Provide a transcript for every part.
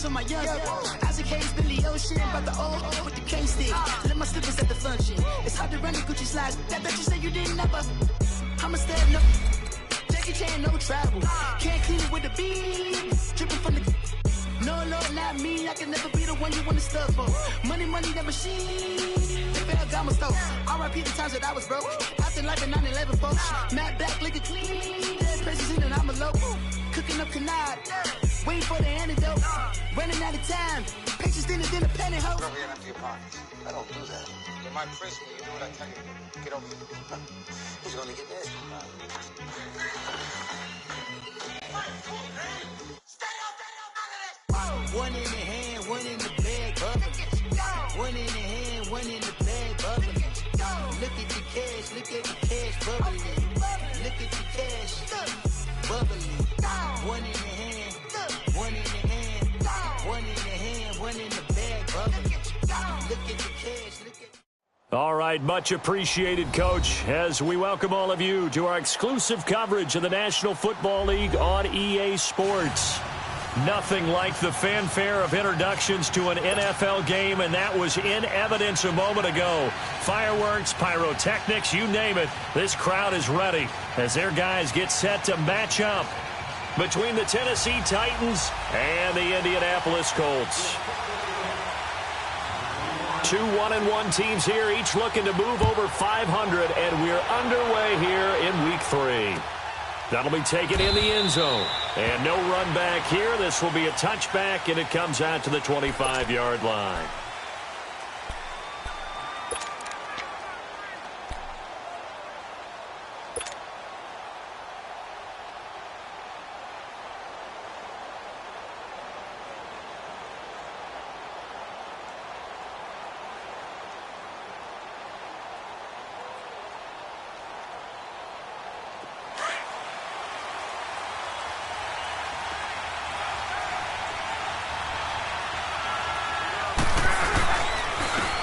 on my young. Isaac Hayes, Billy Ocean, about the old with the cane stick. Let my slippers at the function. It's hard to run the Gucci slides. That bet you say you didn't never. I'ma stand up. Jackie Chan, no travel. Can't clean it with a beat. Dripping from the. No, not me. I can never be the one you want to stuff for. Money, that machine. They failed, got my stove. R.I.P. the times that I was broke. Acting like a 9/11 folks. Matt back, liquor clean. Dead presses in and I'm a local. Cooking up canard. Waiting for the antidote. Running out of time. Patience dinner, penny hoe. Rub your empty pockets. I don't do that. You might press me. You know what I tell you? Get over here. Who's gonna get this? One in the hand, one in the bag, bubbling. One in the hand, one in the bag, bubbling. Look at the cash, bubbling. Look at the cash, bubbling. One in the hand, one in the hand, one in the hand, one in the bag, bubbling. Look at the cash, look at. All right, much appreciated, Coach, as we welcome all of you to our exclusive coverage of the National Football League on EA Sports. Nothing like the fanfare of introductions to an NFL game, and that was in evidence a moment ago. Fireworks, pyrotechnics, you name it. This crowd is ready as their guys get set to match up between the Tennessee Titans and the Indianapolis Colts. Two 1-1 teams here, each looking to move over 500, and we're underway here in Week 3. That'll be taken in the end zone. And no run back here. This will be a touchback, and it comes out to the 25-yard line.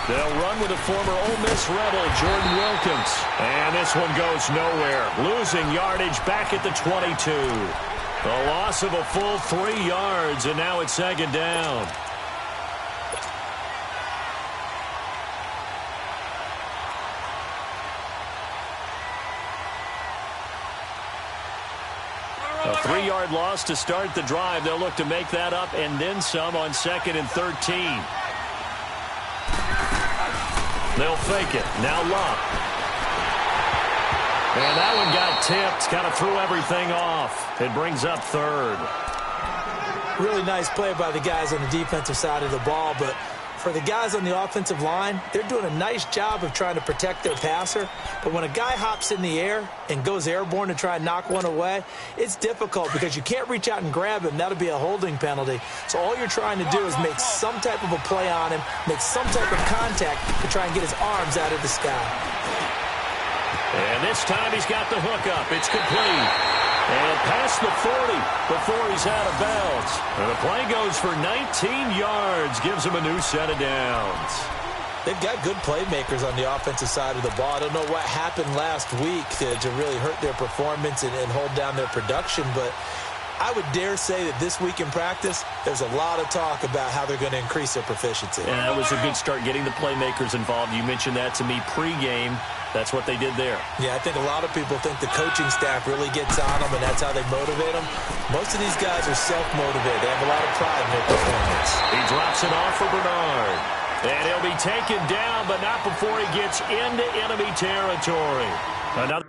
They'll run with a former Ole Miss Rebel, Jordan Wilkins. And this one goes nowhere. Losing yardage back at the 22. A loss of a full 3 yards, and now it's second down. A 3-yard loss to start the drive. They'll look to make that up and then some on 2nd and 13. They'll fake it. Now Luck. And that one got tipped. Kind of threw everything off. It brings up 3rd. Really nice play by the guys on the defensive side of the ball, but for the guys on the offensive line, they're doing a nice job of trying to protect their passer. But when a guy hops in the air and goes airborne to try and knock one away, it's difficult because you can't reach out and grab him. That'll be a holding penalty. So all you're trying to do is make some type of a play on him, make some type of contact to try and get his arms out of the sky. And this time he's got the hook up. It's complete. And past the 40 before he's out of bounds. And the play goes for 19 yards. Gives him a new set of downs. They've got good playmakers on the offensive side of the ball. I don't know what happened last week to really hurt their performance and hold down their production, but I would dare say that this week in practice, there's a lot of talk about how they're going to increase their proficiency. And that was a good start, getting the playmakers involved. You mentioned that to me pregame. That's what they did there. Yeah, I think a lot of people think the coaching staff really gets on them, and that's how they motivate them. Most of these guys are self-motivated. They have a lot of pride in their performance. He drops it off for Bernard. And he'll be taken down, but not before he gets into enemy territory. Another.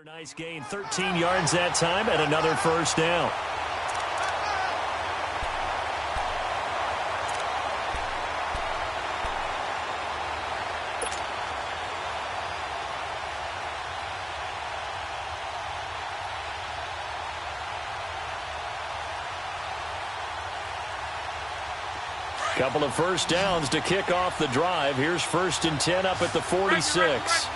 Nice gain, 13 yards that time, and another first down. Couple of first downs to kick off the drive. Here's 1st and 10 up at the 46.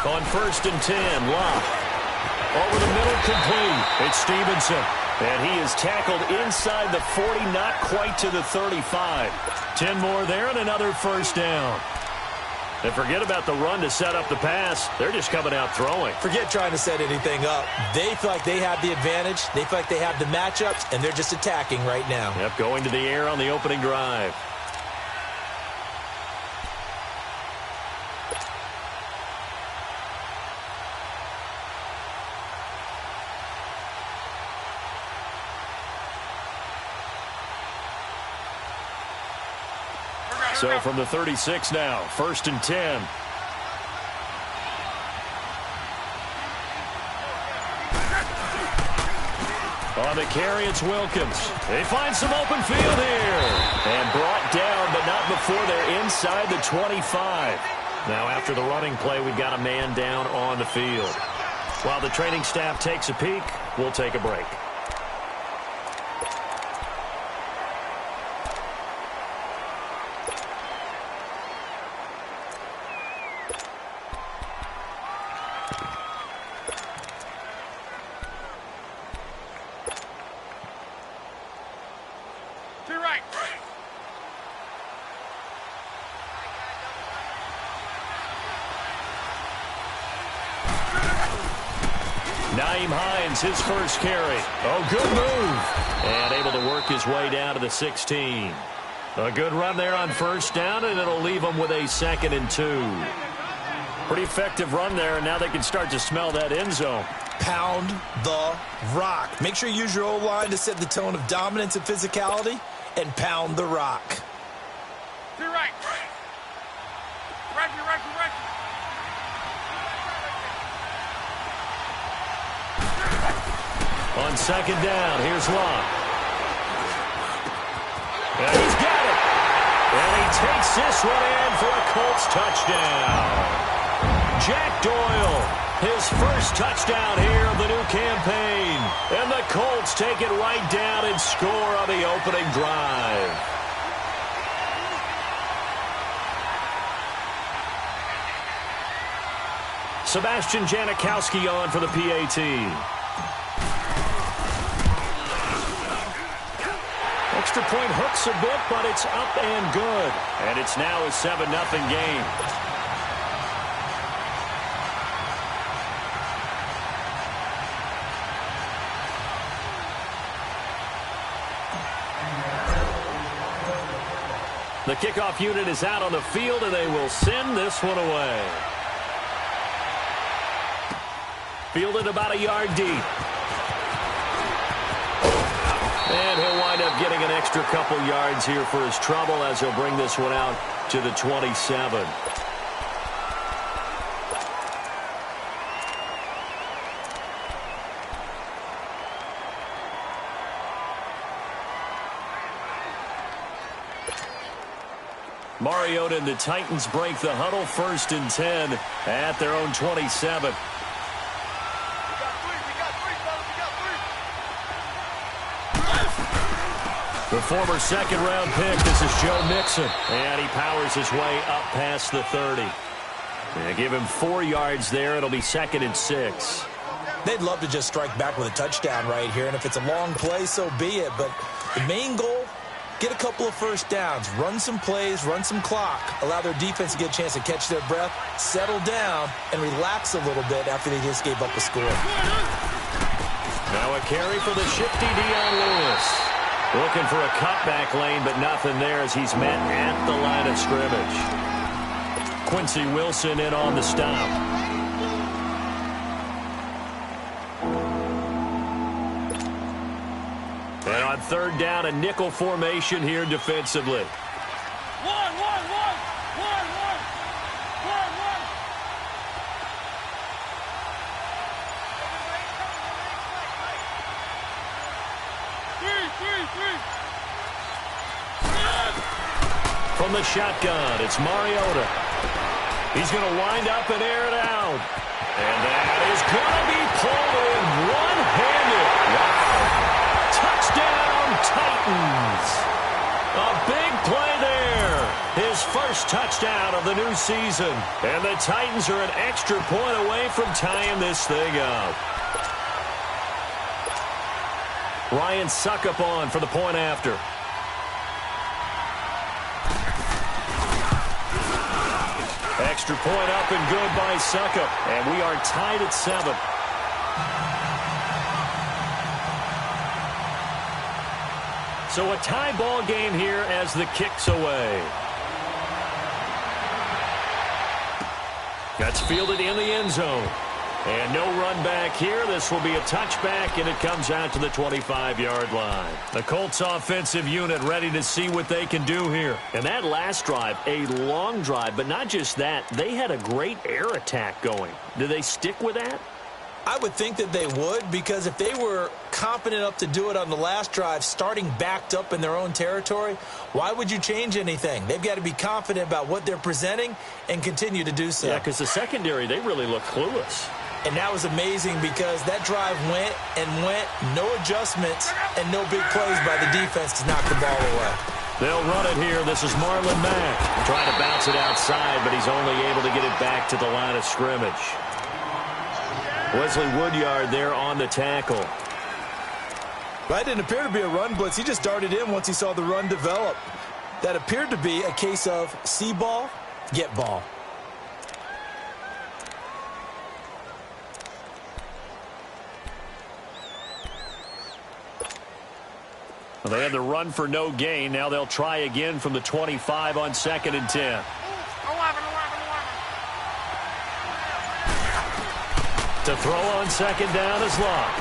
On 1st and 10, Locke. Over the middle, complete. It's Stevenson. And he is tackled inside the 40, not quite to the 35. 10 more there and another first down. And forget about the run to set up the pass. They're just coming out throwing. Forget trying to set anything up. They feel like they have the advantage. They feel like they have the matchups, and they're just attacking right now. Yep, going to the air on the opening drive. So from the 36 now, 1st and 10. On the carry, it's Wilkins. They find some open field here. And brought down, but not before they're inside the 25. Now after the running play, we've got a man down on the field. While the training staff takes a peek, we'll take a break. His first carry. Oh, good move. And able to work his way down to the 16. A good run there on 1st down, and it'll leave them with a 2nd and 2. Pretty effective run there, and now they can start to smell that end zone. Pound the rock. Make sure you use your O-line to set the tone of dominance and physicality, and pound the rock. To your right. Right. On 2nd down, here's Locke. And he's got it. And he takes this one in for a Colts touchdown. Jack Doyle, his first touchdown here of the new campaign. And the Colts take it right down and score on the opening drive. Sebastian Janikowski on for the PAT. Extra point hooks a bit, but it's up and good. And it's now a 7-0 game. The kickoff unit is out on the field, and they will send this one away. Fielded about a yard deep. And he'll wind up getting an extra couple yards here for his trouble as he'll bring this one out to the 27. Mariota and the Titans break the huddle. 1st and 10 at their own 27. The former 2nd-round pick, this is Joe Mixon. And he powers his way up past the 30. And give him 4 yards there. It'll be 2nd and 6. They'd love to just strike back with a touchdown right here. And if it's a long play, so be it. But the main goal, get a couple of first downs. Run some plays, run some clock. Allow their defense to get a chance to catch their breath, settle down, and relax a little bit after they just gave up a score. Now a carry for the shifty Dion Lewis. Looking for a cutback lane, but nothing there as he's met at the line of scrimmage. Quincy Wilson in on the stop. And on 3rd down, a nickel formation here defensively. One. From the shotgun, it's Mariota. He's going to wind up and air it out. And that is going to be pulled in one-handed. Wow. Touchdown, Titans. A big play there. His first touchdown of the new season. And the Titans are an extra point away from tying this thing up. Ryan Suckup on for the point after. Extra point up and good by Suckup. And we are tied at 7. So a tie ball game here as the kick's away. That's fielded in the end zone. And no run back here. This will be a touchback, and it comes out to the 25-yard line. The Colts offensive unit ready to see what they can do here. And that last drive, a long drive, but not just that. They had a great air attack going. Do they stick with that? I would think that they would, because if they were confident enough to do it on the last drive, starting backed up in their own territory, why would you change anything? They've got to be confident about what they're presenting and continue to do so. Yeah, because the secondary, they really look clueless. And that was amazing because that drive went and went, no adjustments, and no big plays by the defense to knock the ball away. They'll run it here. This is Marlon Mack trying to bounce it outside, but he's only able to get it back to the line of scrimmage. Wesley Woodyard there on the tackle. That didn't appear to be a run blitz. He just darted in once he saw the run develop. That appeared to be a case of see ball, get ball. Well, they had the run for no gain. Now they'll try again from the 25 on 2nd and 10. To throw on 2nd down is Locke.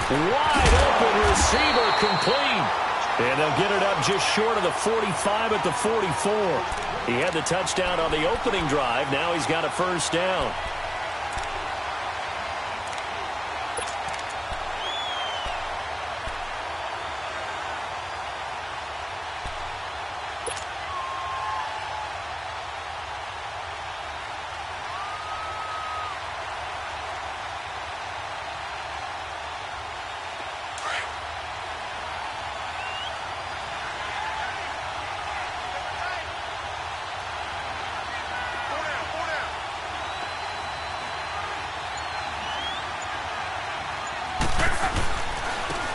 Wide open receiver complete. And they'll get it up just short of the 45 at the 44. He had the touchdown on the opening drive. Now he's got a first down.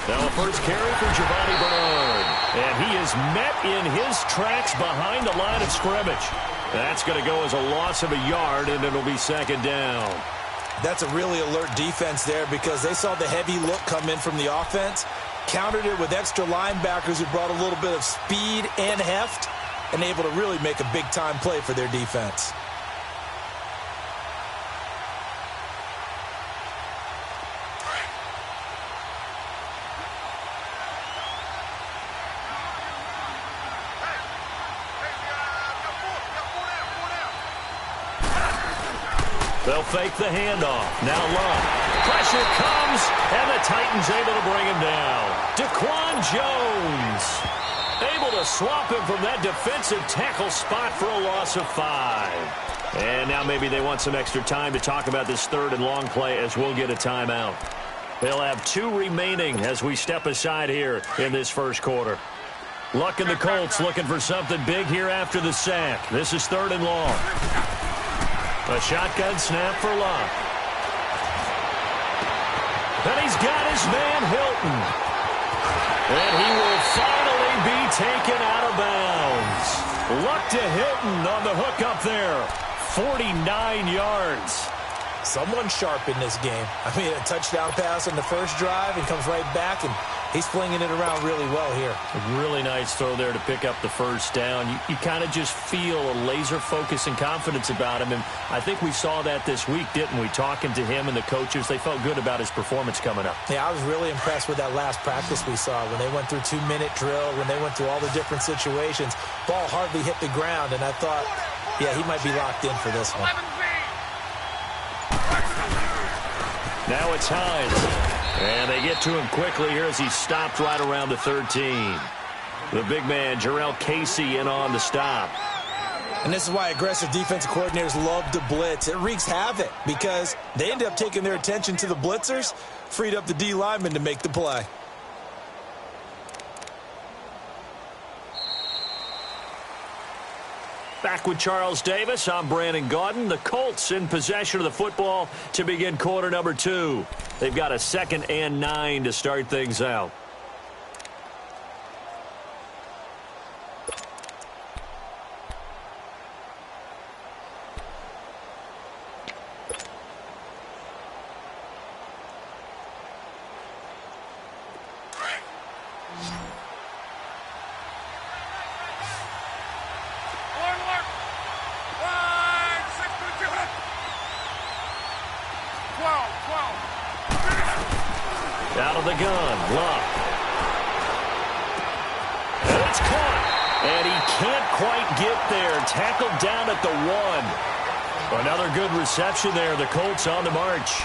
Now a first carry for Giovanni Bernard. And he is met in his tracks behind the line of scrimmage. That's going to go as a loss of a yard, and it'll be 2nd down. That's a really alert defense there because they saw the heavy look come in from the offense, countered it with extra linebackers who brought a little bit of speed and heft, and able to really make a big-time play for their defense. They'll fake the handoff. Now Love. Pressure comes, and the Titans able to bring him down. Daquan Jones able to swap him from that defensive tackle spot for a loss of 5. And now maybe they want some extra time to talk about this 3rd and long play as we'll get a timeout. They'll have 2 remaining as we step aside here in this first quarter. Luck and the Colts looking for something big here after the sack. This is 3rd and long. A shotgun snap for Locke. And he's got his man Hilton. And he will finally be taken out of bounds. Luck to Hilton on the hook up there. 49 yards. Someone sharp in this game. I mean, a touchdown pass on the first drive and comes right back, and he's flinging it around really well here. A really nice throw there to pick up the first down. You kind of just feel a laser focus and confidence about him, and I think we saw that this week, didn't we? Talking to him and the coaches, they felt good about his performance coming up. Yeah, I was really impressed with that last practice we saw when they went through 2-minute drill, when they went through all the different situations. Ball hardly hit the ground, and I thought, yeah, he might be locked in for this one. Now it's Hines. And they get to him quickly here as he stopped right around the 13. The big man, Jarrell Casey, in on the stop. And this is why aggressive defensive coordinators love to blitz. It wreaks havoc because they end up taking their attention to the blitzers, freed up the D lineman to make the play. Back with Charles Davis, I'm Brandon Gaudin. The Colts in possession of the football to begin quarter number 2. They've got a 2nd and 9 to start things out. Out of the gun, Love. And it's caught. And he can't quite get there. Tackled down at the 1. Another good reception there. The Colts on the march.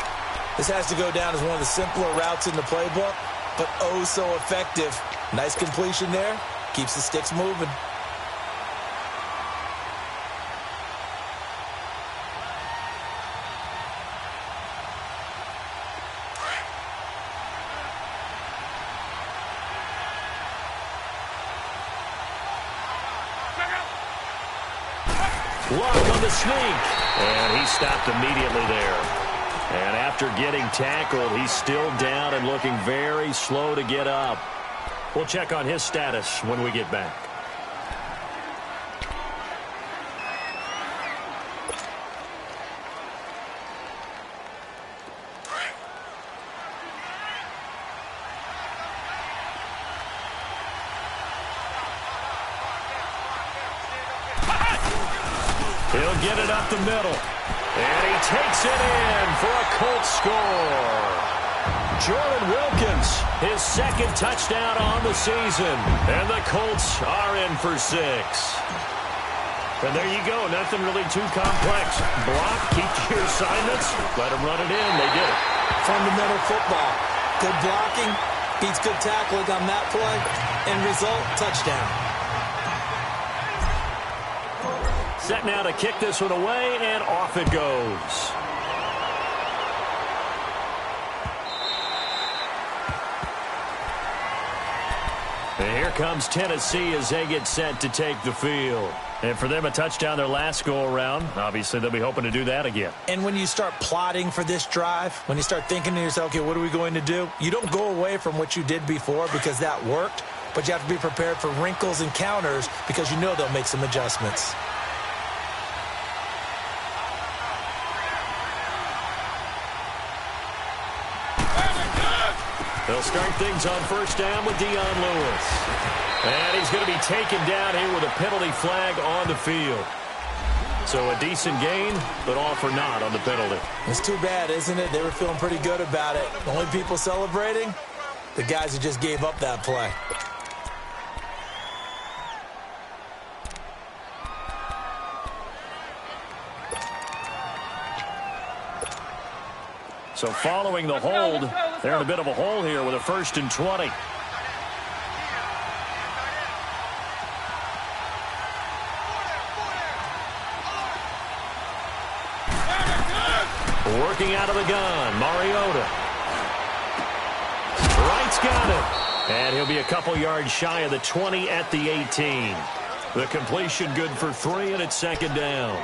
This has to go down as one of the simpler routes in the playbook, but oh so effective. Nice completion there. Keeps the sticks moving. Luck on the sneak. And he stopped immediately there. And after getting tackled, he's still down and looking very slow to get up. We'll check on his status when we get back. He'll get it up the middle. And he takes it in for a Colts score. Jordan Wilkins, his 2nd touchdown on the season. And the Colts are in for 6. And there you go. Nothing really too complex. Block, keep your assignments, let them run it in. They did it. Fundamental football. Good blocking, beats good tackling on that play. End result, touchdown. Set now to kick this one away, and off it goes. And here comes Tennessee as they get set to take the field. And for them, a touchdown their last go-around. Obviously, they'll be hoping to do that again. And when you start plotting for this drive, when you start thinking to yourself, okay, what are we going to do? You don't go away from what you did before because that worked, but you have to be prepared for wrinkles and counters because you know they'll make some adjustments. They'll start things on first down with Dion Lewis. And he's going to be taken down here with a penalty flag on the field. So a decent gain, but all for naught on the penalty. It's too bad, isn't it? They were feeling pretty good about it. The only people celebrating, the guys who just gave up that play. So following the hold, they're in a bit of a hole here with a 1st and 20. Working out of the gun, Mariota. Wright's got it. And he'll be a couple yards shy of the 20 at the 18. The completion good for 3, and it's 2nd down.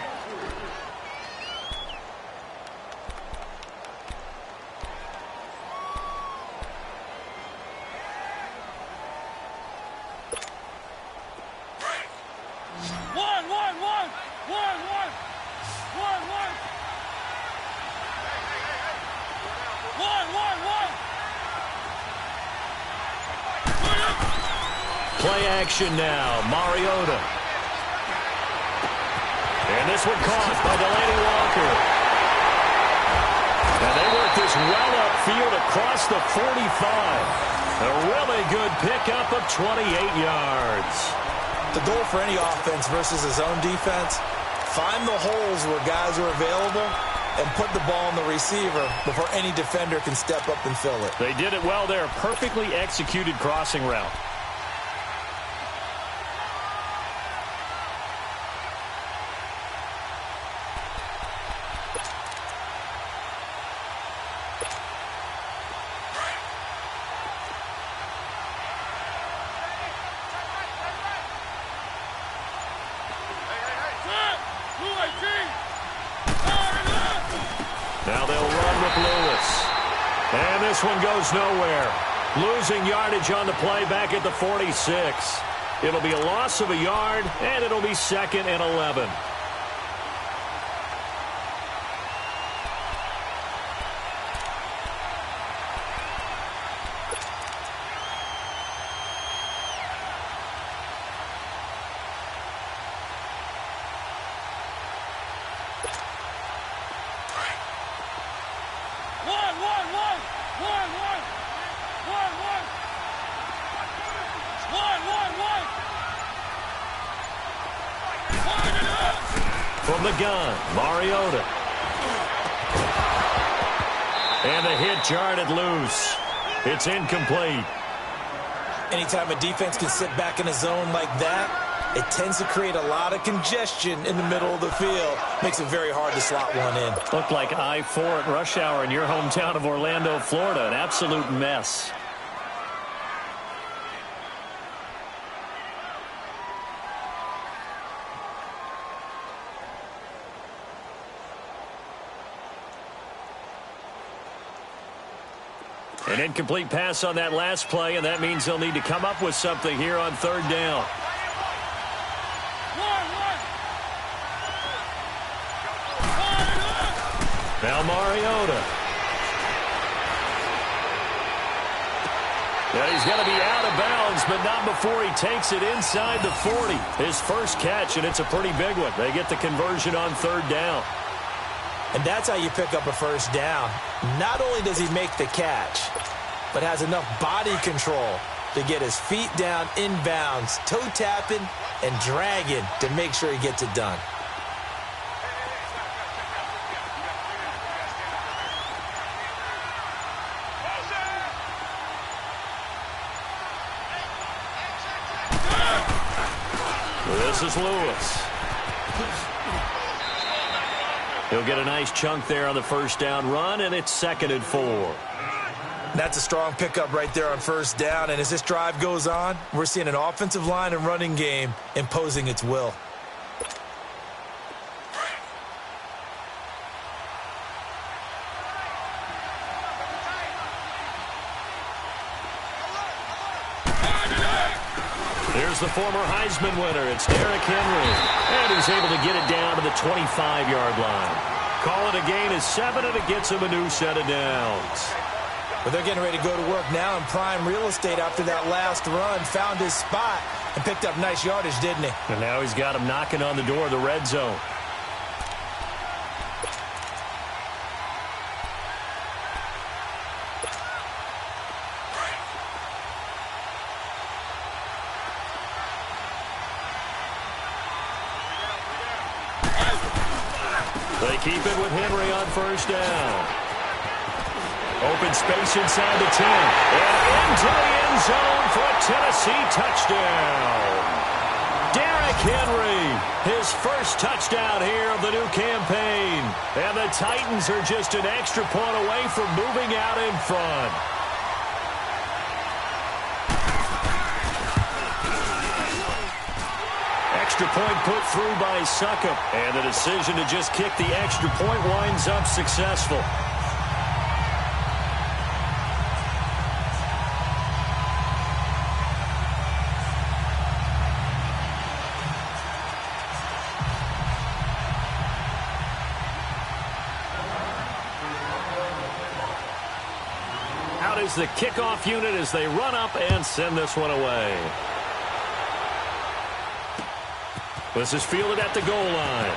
Play action now, Mariota. And this one caught by Delaney Walker. And they work this well upfield across the 45. A really good pickup of 28 yards. The goal for any offense versus his own defense, find the holes where guys are available and put the ball in the receiver before any defender can step up and fill it. They did it well there. Perfectly executed crossing route. this one goes nowhere. Losing yardage on the play back at the 46. It'll be a loss of a yard, and it'll be 2nd and 11. From the gun, Mariota. And the hit jarred it loose. It's incomplete. Anytime a defense can sit back in a zone like that, it tends to create a lot of congestion in the middle of the field. Makes it very hard to slot one in. Looked like I-4 at rush hour in your hometown of Orlando, Florida. An absolute mess. An incomplete pass on that last play, and that means they'll need to come up with something here on 3rd down. Now Mariota. And he's going to be out of bounds, but not before he takes it inside the 40. His first catch, and it's a pretty big one. They get the conversion on 3rd down. And that's how you pick up a first down. Not only does he make the catch, but has enough body control to get his feet down inbounds, toe tapping and dragging to make sure he gets it done. This is Lewis. He'll get a nice chunk there on the first down run, and it's 2nd and 4. That's a strong pickup right there on first down, and as this drive goes on, we're seeing an offensive line and running game imposing its will. Here's the former Heisman winner. It's Derrick Henry. And he's able to get it down to the 25-yard line. Call it a gain of 7, and it gets him a new set of downs. But they're getting ready to go to work now in prime real estate after that last run. Found his spot and picked up nice yardage, didn't he? And now he's got him knocking on the door of the red zone. They keep it with Henry on first down. Open space inside the 10. And into the end zone for a Tennessee touchdown. Derrick Henry, his first touchdown here of the new campaign. And the Titans are just an extra point away from moving out in front. Extra point put through by Succop. And the decision to just kick the extra point winds up successful. Out is the kickoff unit as they run up and send this one away. This is fielded at the goal line.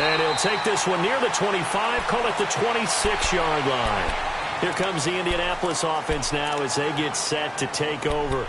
And he'll take this one near the 25, call it the 26-yard line. Here comes the Indianapolis offense now as they get set to take over.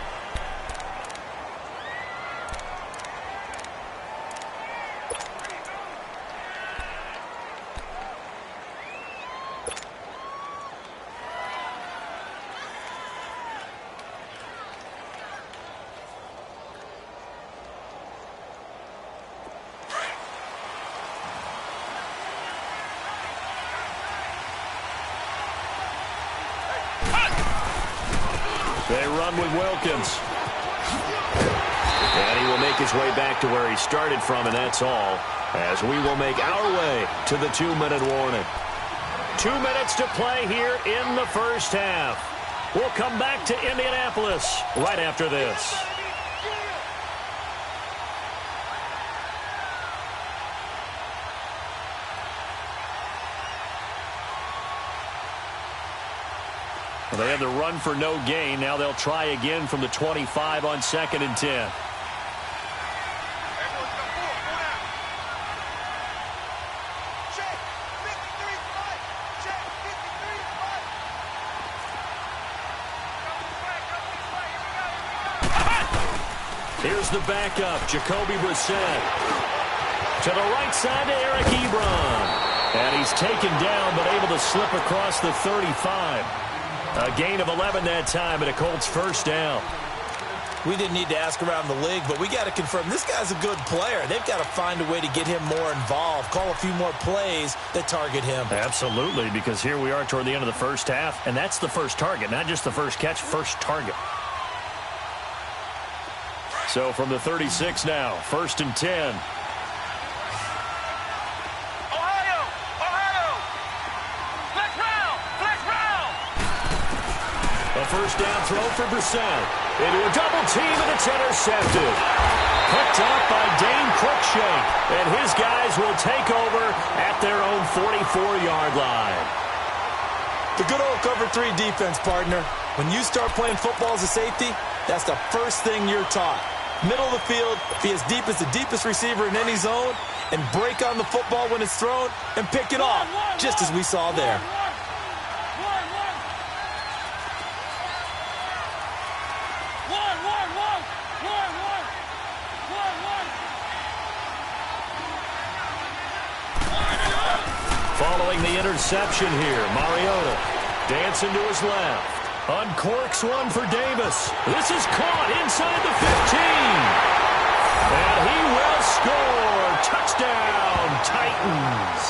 They run with Wilkins. And he will make his way back to where he started from, and that's all, as we will make our way to the 2-minute warning. 2 minutes to play here in the first half. We'll come back to Indianapolis right after this. Well, they had the run for no gain. Now they'll try again from the 25 on 2nd and 10. Here's the backup, Jacoby Brissett. To the right side to Eric Ebron. And he's taken down, but able to slip across the 35. A gain of 11 that time, and a Colts first down. We didn't need to ask around the league, but we got to confirm this guy's a good player. They've got to find a way to get him more involved, call a few more plays that target him. Absolutely, because here we are toward the end of the first half, and that's the first target, not just the first catch, first target. So from the 36 now, 1st and 10. A first down throw for Brissett. Into a double team, and it's intercepted. Picked up by Dane Cruikshank. And his guys will take over at their own 44-yard line. The good old cover 3 defense, partner. When you start playing football as a safety, that's the first thing you're taught. Middle of the field, be as deep as the deepest receiver in any zone, and break on the football when it's thrown and pick it off, just as we saw there. Following the interception here, Mariota dancing to his left. Uncorks one for Davis. This is caught inside the 15. And he will score. Touchdown, Titans.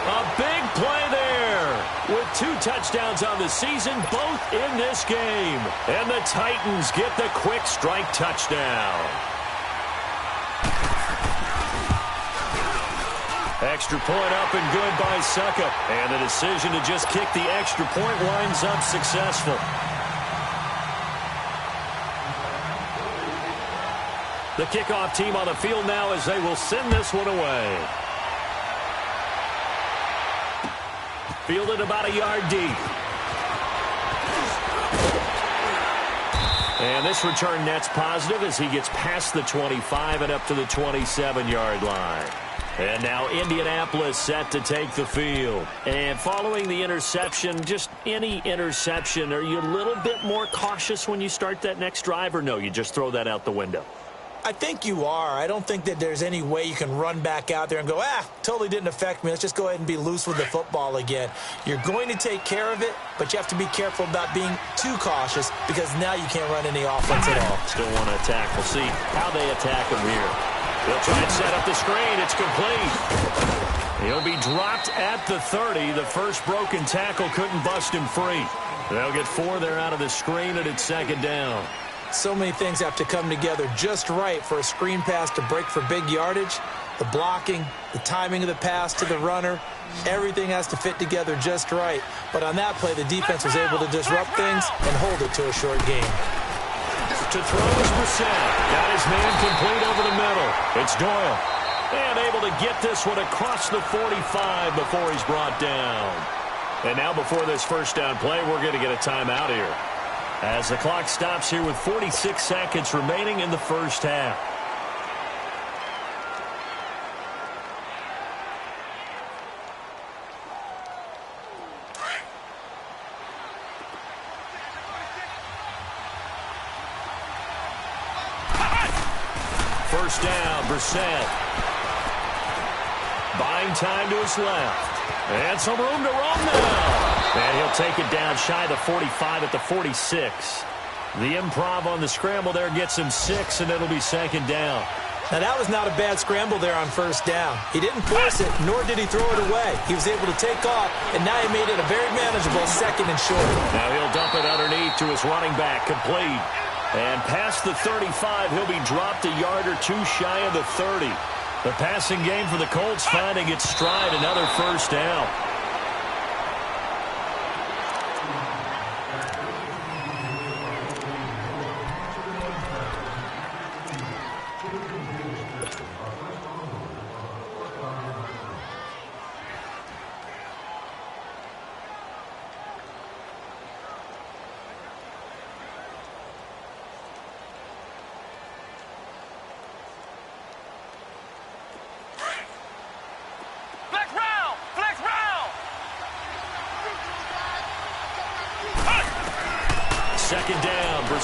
A big play there with 2 touchdowns on the season, both in this game. And the Titans get the quick strike touchdown. Extra point up and good by Suckup. And the decision to just kick the extra point winds up successful. The kickoff team on the field now as they will send this one away. Fielded about a yard deep. And this return net's positive as he gets past the 25 and up to the 27-yard line. And now Indianapolis set to take the field. And following the interception, just any interception, are you a little bit more cautious when you start that next drive, or no, you just throw that out the window? I think you are. I don't think that there's any way you can run back out there and go, totally didn't affect me. Let's just go ahead and be loose with the football again. You're going to take care of it, but you have to be careful about being too cautious because now you can't run any offense at all. Still want to attack. We'll see how they attack him here. They'll try and set up the screen. It's complete. He'll be dropped at the 30. The first broken tackle couldn't bust him free. They'll get 4 there out of the screen, and it's 2nd down. So many things have to come together just right for a screen pass to break for big yardage. The blocking, the timing of the pass to the runner, everything has to fit together just right. But on that play, the defense was able to disrupt things and hold it to a short game. To throw is Brissett. Got his man complete over the middle. It's Doyle. And able to get this one across the 45 before he's brought down. And now before this first down play, we're going to get a timeout here. As the clock stops here with 46 seconds remaining in the first half. First down, Brissett. Buying time to his left. And some room to run now. And he'll take it down shy of the 45 at the 46. The improv on the scramble there gets him 6, and it'll be 2nd down. Now, that was not a bad scramble there on first down. He didn't force it, nor did he throw it away. He was able to take off, and now he made it a very manageable 2nd and short. Now he'll dump it underneath to his running back, complete. And past the 35, he'll be dropped a yard or 2 shy of the 30. The passing game for the Colts finding its stride, another first down.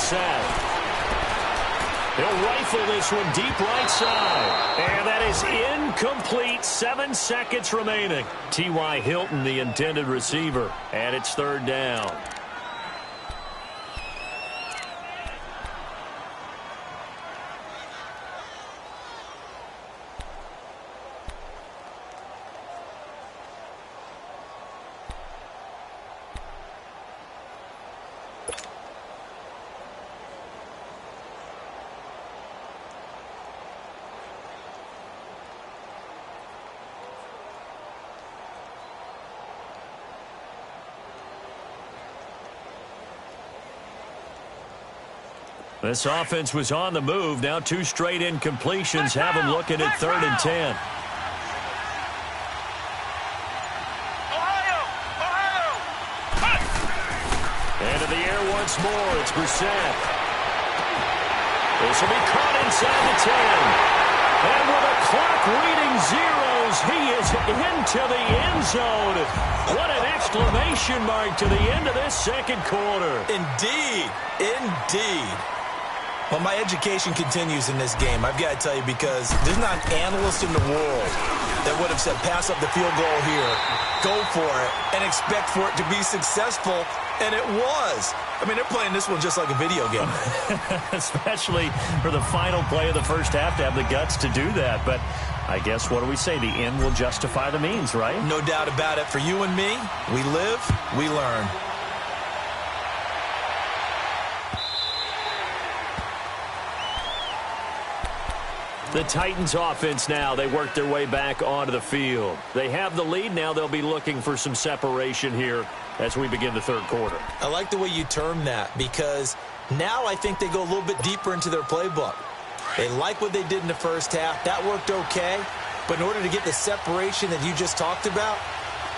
set. He'll rifle this one deep right side. And that is incomplete. 7 seconds remaining. T.Y. Hilton, the intended receiver. And it's third down. This offense was on the move. Now 2 straight incompletions have them looking at 3rd and 10. Into the air once more. It's Brissett. This will be caught inside the 10. And with the clock reading zeros, he is into the end zone. What an exclamation mark to the end of this second quarter. Indeed. Indeed. Well, my education continues in this game, I've got to tell you, because there's not an analyst in the world that would have said pass up the field goal here, go for it, and expect for it to be successful, and it was. I mean, they're playing this one just like a video game. Especially for the final play of the first half to have the guts to do that. But I guess, what do we say? The end will justify the means, right? No doubt about it. For you and me, we live, we learn. The Titans offense now, they work their way back onto the field. They have the lead. Now they'll be looking for some separation here as we begin the third quarter. I like the way you term that, because now I think they go a little bit deeper into their playbook. They like what they did in the first half. That worked okay. But in order to get the separation that you just talked about,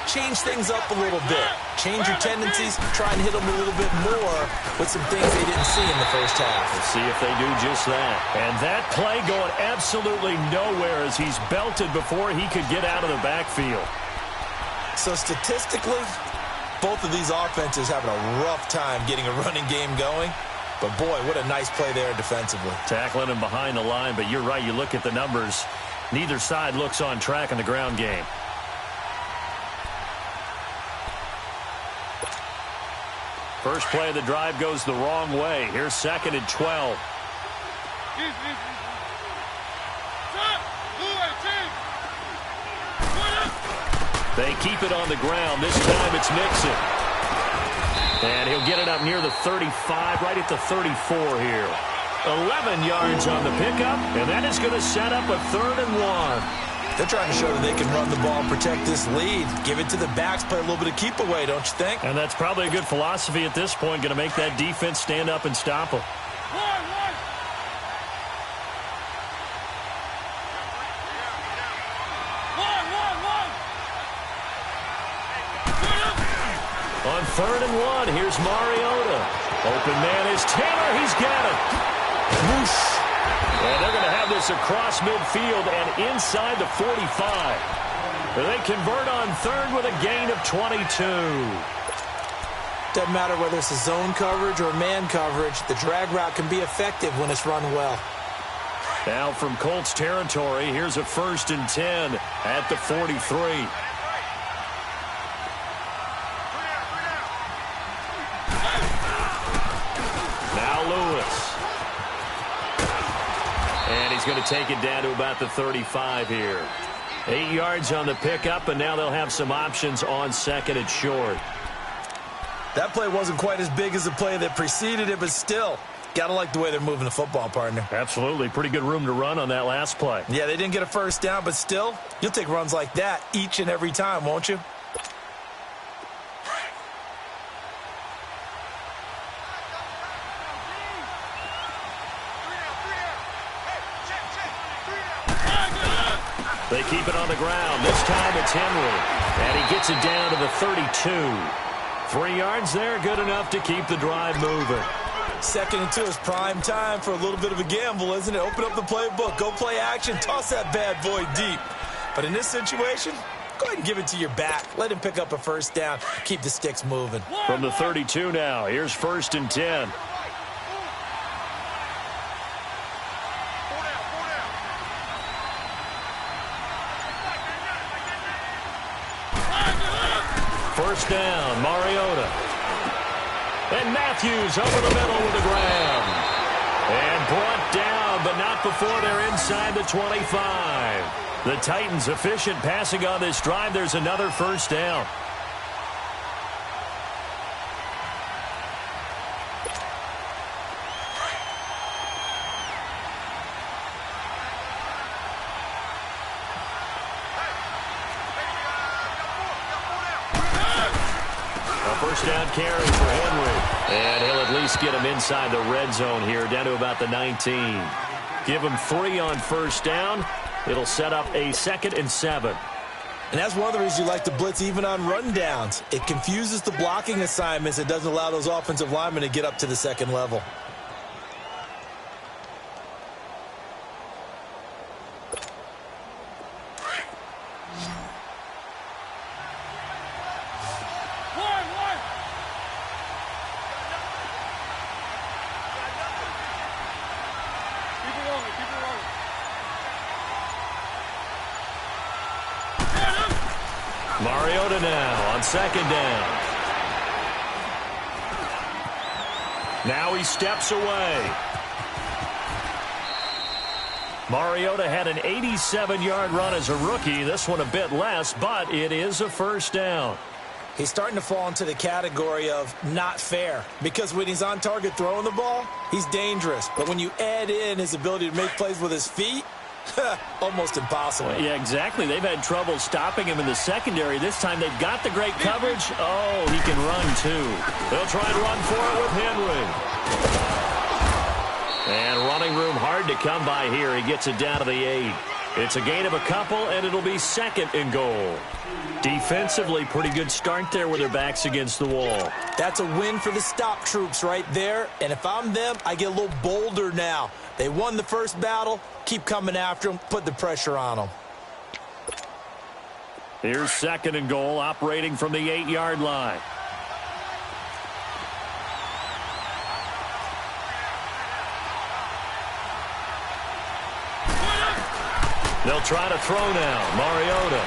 change things up a little bit. Change your tendencies, try and hit them a little bit more with some things they didn't see in the first half. Let's see if they do just that. And that play going absolutely nowhere as he's belted before he could get out of the backfield. So statistically, both of these offenses having a rough time getting a running game going. But boy, what a nice play there defensively. Tackling him behind the line, but you're right, you look at the numbers. Neither side looks on track in the ground game. First play of the drive goes the wrong way. Here's 2nd and 12. They keep it on the ground. This time it's Mixon. And he'll get it up near the 35, right at the 34 here. 11 yards on the pickup, and that is going to set up a 3rd and 1. They're trying to show that they can run the ball and protect this lead. Give it to the backs, play a little bit of keep away, don't you think? And that's probably a good philosophy at this point, going to make that defense stand up and stop them. On 3rd and 1, here's Mariota. Open man is Taylor. He's got it. Whoosh. And they're going to have this across midfield and inside the 45. They convert on 3rd with a gain of 22. Doesn't matter whether it's a zone coverage or man coverage. The drag route can be effective when it's run well. Now from Colts territory, here's a 1st and 10 at the 43. He's going to take it down to about the 35 here. 8 yards on the pickup, and now they'll have some options on 2nd and short. That play wasn't quite as big as the play that preceded it, but still, got to like the way they're moving the football, partner. Absolutely. Pretty good room to run on that last play. Yeah, they didn't get a first down, but still, you'll take runs like that each and every time, won't you? They keep it on the ground. This time it's Henry. And he gets it down to the 32. 3 yards there, good enough to keep the drive moving. 2nd and 2 is prime time for a little bit of a gamble, isn't it? Open up the playbook, go play action, toss that bad boy deep. But in this situation, go ahead and give it to your back. Let him pick up a first down. Keep the sticks moving. From the 32 now, here's 1st and 10. First down, Mariota. And Matthews over the middle with a grab. And brought down, but not before they're inside the 25. The Titans efficient passing on this drive. There's another first down. First down carry for Henry. And he'll at least get him inside the red zone here, down to about the 19. Give him 3 on first down. It'll set up a 2nd and 7. And that's one of the reasons you like to blitz even on rundowns. It confuses the blocking assignments. It doesn't allow those offensive linemen to get up to the second level. Mariota now on 2nd down. Now he steps away. Mariota had an 87-yard run as a rookie. This one a bit less, but it is a first down. He's starting to fall into the category of not fair, because when he's on target throwing the ball, he's dangerous. But when you add in his ability to make plays with his feet, almost impossible. Well, yeah, exactly. They've had trouble stopping him in the secondary. This time they've got the great coverage. Oh, he can run, too. They'll try and run for it with Henry. And running room hard to come by here. He gets it down to the 8. It's a gain of a couple, and it'll be 2nd and goal. Defensively, pretty good start there with their backs against the wall. That's a win for the stop troops right there. And if I'm them, I get a little bolder now. They won the first battle. Keep coming after them. Put the pressure on them. Here's 2nd and goal, operating from the 8-yard line. They'll try to throw now. Mariota.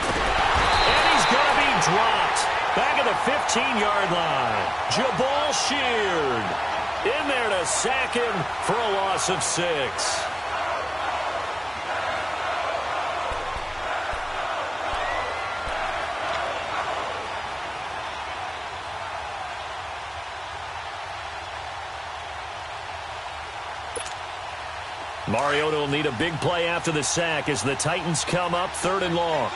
And he's going to be dropped. Back at the 15-yard line. Jabal Sheard in there to sack him for a loss of 6. Mariota will need a big play after the sack as the Titans come up 3rd and long.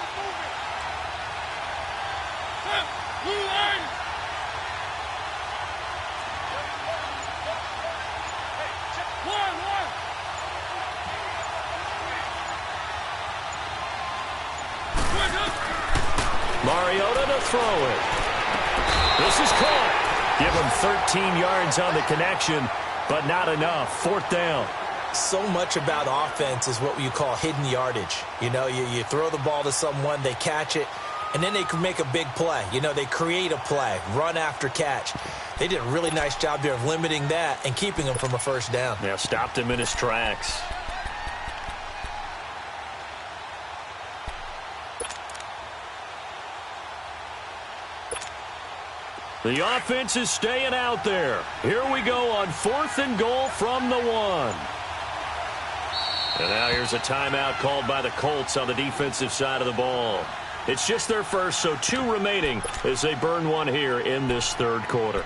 Mariota to throw it. This is caught. Give him 13 yards on the connection, but not enough. 4th down. So much about offense is what you call hidden yardage. You know, you throw the ball to someone, they catch it, and then they can make a big play. You know, they create a play, run after catch. They did a really nice job there of limiting that and keeping him from a first down. Yeah, stopped him in his tracks. The offense is staying out there. Here we go on 4th and goal from the 1. And now here's a timeout called by the Colts on the defensive side of the ball. It's just their first, so 2 remaining as they burn one here in this 3rd quarter.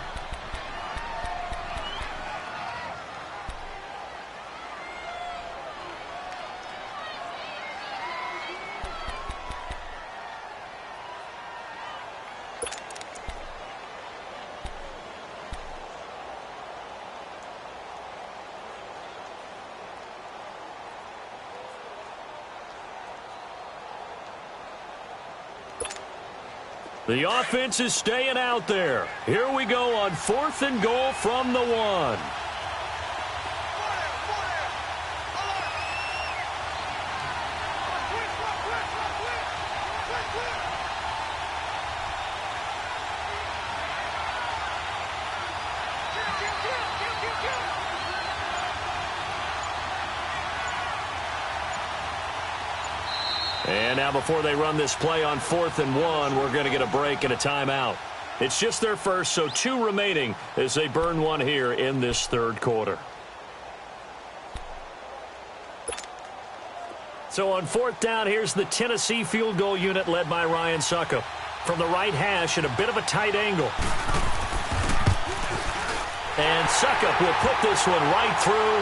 The offense is staying out there. Here we go on 4th and goal from the 1. And now before they run this play on 4th and 1, we're going to get a break and a timeout. It's just their first, so 2 remaining as they burn one here in this third quarter. So on 4th down, here's the Tennessee field goal unit led by Ryan Succop. From the right hash at a bit of a tight angle. And Succop will put this one right through.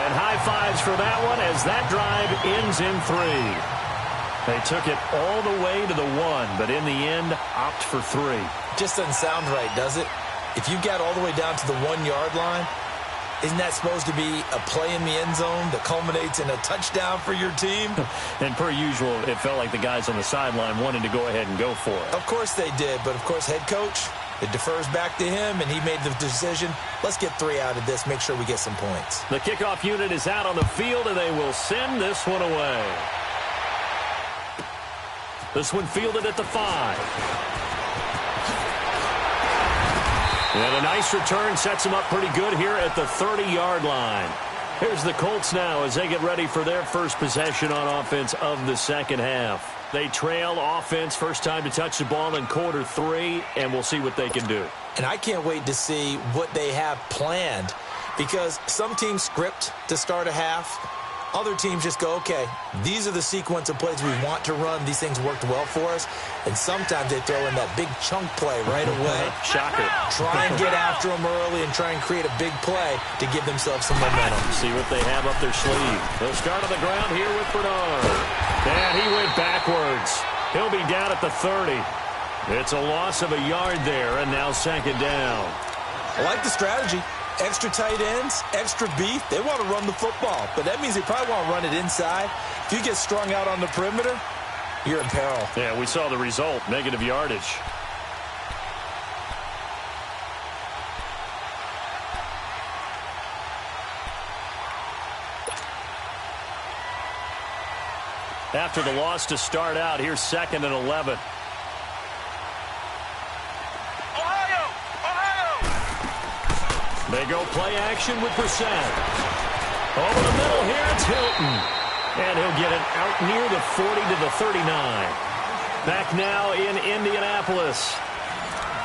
And high fives for that one as that drive ends in 3. They took it all the way to the 1, but in the end, opt for 3. Just doesn't sound right, does it? If you got all the way down to the 1-yard line, isn't that supposed to be a play in the end zone that culminates in a touchdown for your team? And per usual, it felt like the guys on the sideline wanted to go ahead and go for it. Of course they did, but of course head coach, it defers back to him, and he made the decision, let's get 3 out of this, make sure we get some points. The kickoff unit is out on the field, and they will send this one away. This one fielded at the 5. And a nice return sets them up pretty good here at the 30-yard line. Here's the Colts now as they get ready for their first possession on offense of the second half. They trail offense, first time to touch the ball in quarter 3, and we'll see what they can do. And I can't wait to see what they have planned, because some teams script to start a half. Other teams just go, okay, these are the sequence of plays we want to run. These things worked well for us. And sometimes they throw in that big chunk play right away. Shocker. Try and get after them early and try and create a big play to give themselves some momentum. See what they have up their sleeve. They'll start on the ground here with Bernard. And he went backwards. He'll be down at the 30. It's a loss of a yard there, and now 2nd down. I like the strategy. Extra tight ends, extra beef. They want to run the football, but that means they probably want to run it inside. If you get strung out on the perimeter, you're in peril. Yeah, we saw the result, negative yardage. After the loss to start out, here's 2nd and 11. They go play action with Brissett. Over the middle here, it's Hilton. And he'll get it out near the 40 to the 39. Back now in Indianapolis.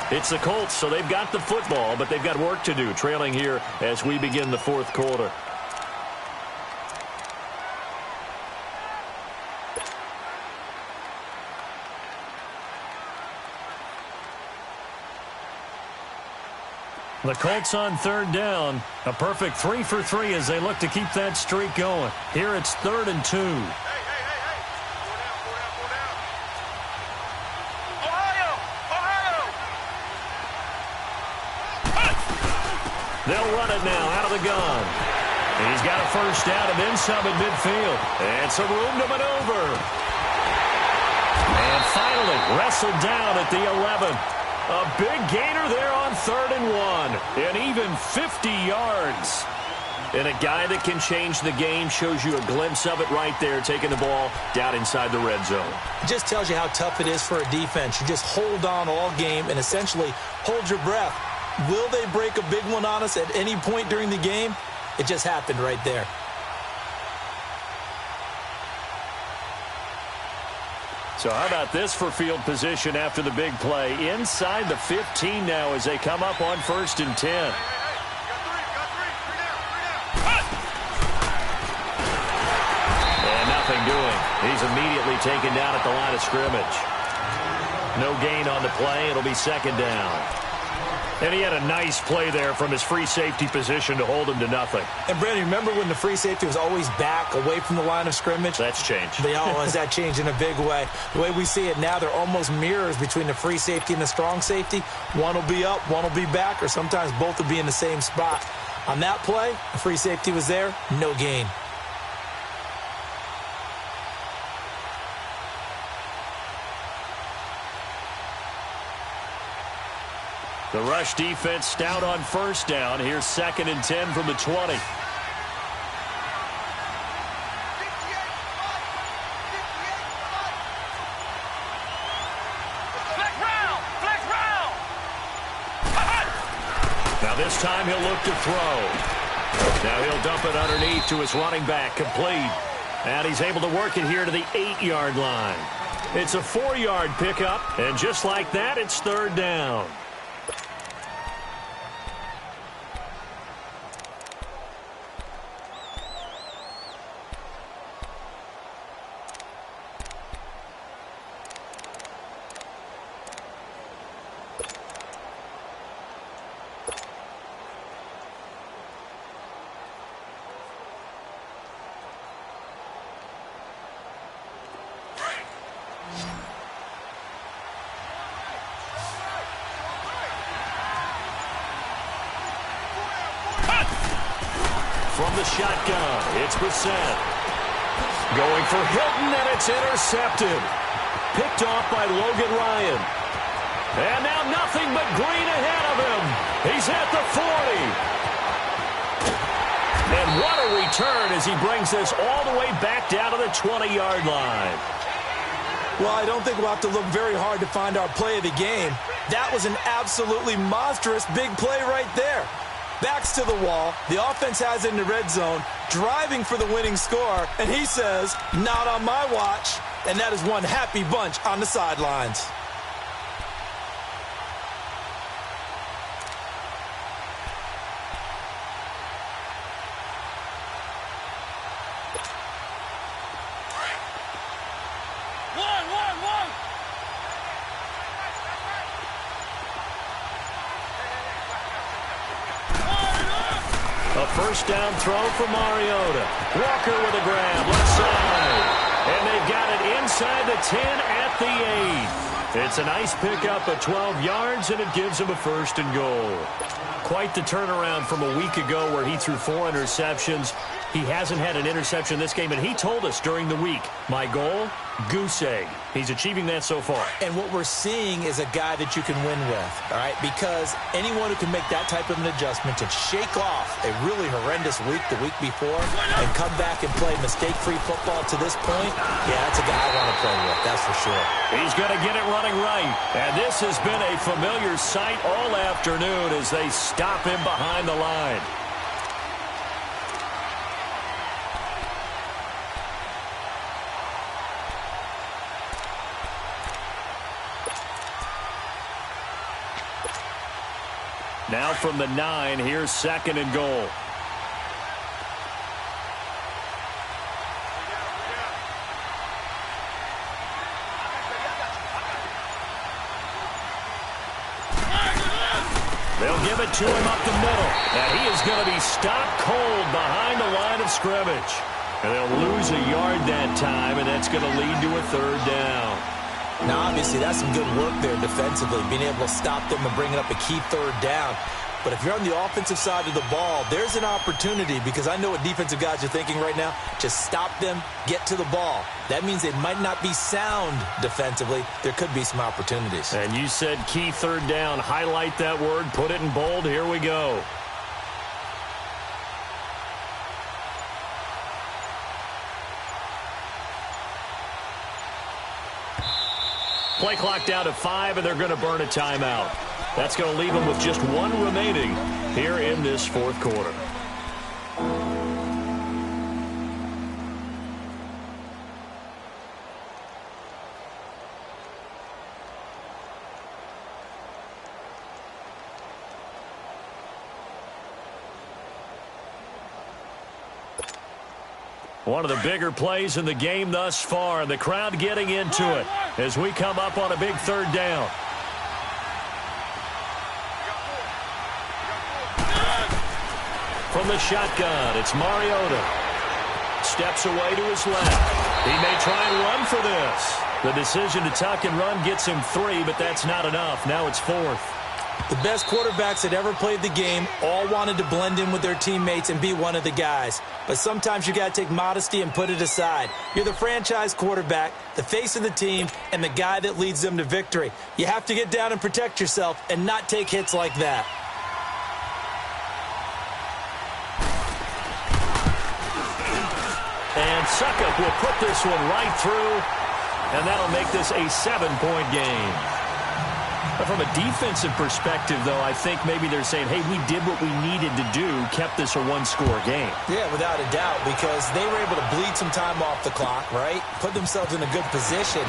It's the Colts, so they've got the football, but they've got work to do, trailing here as we begin the 4th quarter. The Colts on 3rd down. A perfect 3 for 3 as they look to keep that streak going. Here it's 3rd and 2. They'll run it now out of the gun. He's got a first down and then some at midfield. And some room to maneuver. And finally wrestled down at the 11. A big gainer there on 3rd and 1. And even 50 yards. And a guy that can change the game, shows you a glimpse of it right there, taking the ball down inside the red zone. It just tells you how tough it is for a defense. You just hold on all game and essentially hold your breath. Will they break a big one on us at any point during the game? It just happened right there. So how about this for field position after the big play? Inside the 15 now as they come up on 1st and 10. And nothing doing. He's immediately taken down at the line of scrimmage. No gain on the play. It'll be 2nd down. And he had a nice play there from his free safety position to hold him to nothing. And, Brandon, remember when the free safety was always back away from the line of scrimmage? That's changed. They always that changed in a big way. The way we see it now, they're almost mirrors between the free safety and the strong safety. One will be up, one will be back, or sometimes both will be in the same spot. On that play, the free safety was there, no gain. The rush defense stout on 1st down. Here's 2nd and 10 from the 20. Now this time he'll look to throw. Now he'll dump it underneath to his running back, complete. And he's able to work it here to the 8-yard line. It's a 4-yard pickup, and just like that, it's third down. From the shotgun, it's Brissett. Going for Hilton, and it's intercepted. Picked off by Logan Ryan. And now nothing but green ahead of him. He's at the 40. And what a return as he brings this all the way back down to the 20-yard line. Well, I don't think we'll have to look very hard to find our play of the game. That was an absolutely monstrous big play right there. Backs to the wall. The offense has it in the red zone, driving for the winning score, and he says, not on my watch. And that is one happy bunch on the sidelines. First down throw for Mariota. Walker with a grab, left side. And they've got it inside the 10 at the 8. It's a nice pickup of 12 yards, and it gives them a first and goal. Quite the turnaround from a week ago where he threw 4 interceptions. He hasn't had an interception this game, and he told us during the week, my goal, goose egg. He's achieving that so far. And what we're seeing is a guy that you can win with, all right? Because anyone who can make that type of an adjustment to shake off a really horrendous week the week before and come back and play mistake-free football to this point, yeah, that's a guy I want to play with, that's for sure. He's going to get it running right. And this has been a familiar sight all afternoon as they stop him behind the line. Now from the 9, here's second and goal. They'll give it to him up the middle. And he is going to be stopped cold behind the line of scrimmage. And they'll lose a yard that time, and that's going to lead to a third down. Now, obviously, that's some good work there defensively, being able to stop them and bringing up a key third down. But if you're on the offensive side of the ball, there's an opportunity, because I know what defensive guys are thinking right now. Just stop them, get to the ball. That means they might not be sound defensively. There could be some opportunities. And you said key third down. Highlight that word, put it in bold. Here we go. Play clock down to 5, and they're going to burn a timeout. That's going to leave them with just 1 remaining here in this fourth quarter. One of the bigger plays in the game thus far, and the crowd getting into it as we come up on a big third down. From the shotgun, it's Mariota. Steps away to his left. He may try and run for this. The decision to tuck and run gets him 3, but that's not enough. Now it's 4th. The best quarterbacks that ever played the game all wanted to blend in with their teammates and be one of the guys. But sometimes you got to take modesty and put it aside. You're the franchise quarterback, the face of the team, and the guy that leads them to victory. You have to get down and protect yourself and not take hits like that. And Suckup will put this one right through, and that'll make this a 7-point game. From a defensive perspective, though, I think maybe they're saying, hey, we did what we needed to do, kept this a one-score game. Yeah, without a doubt, because they were able to bleed some time off the clock, right? Put themselves in a good position,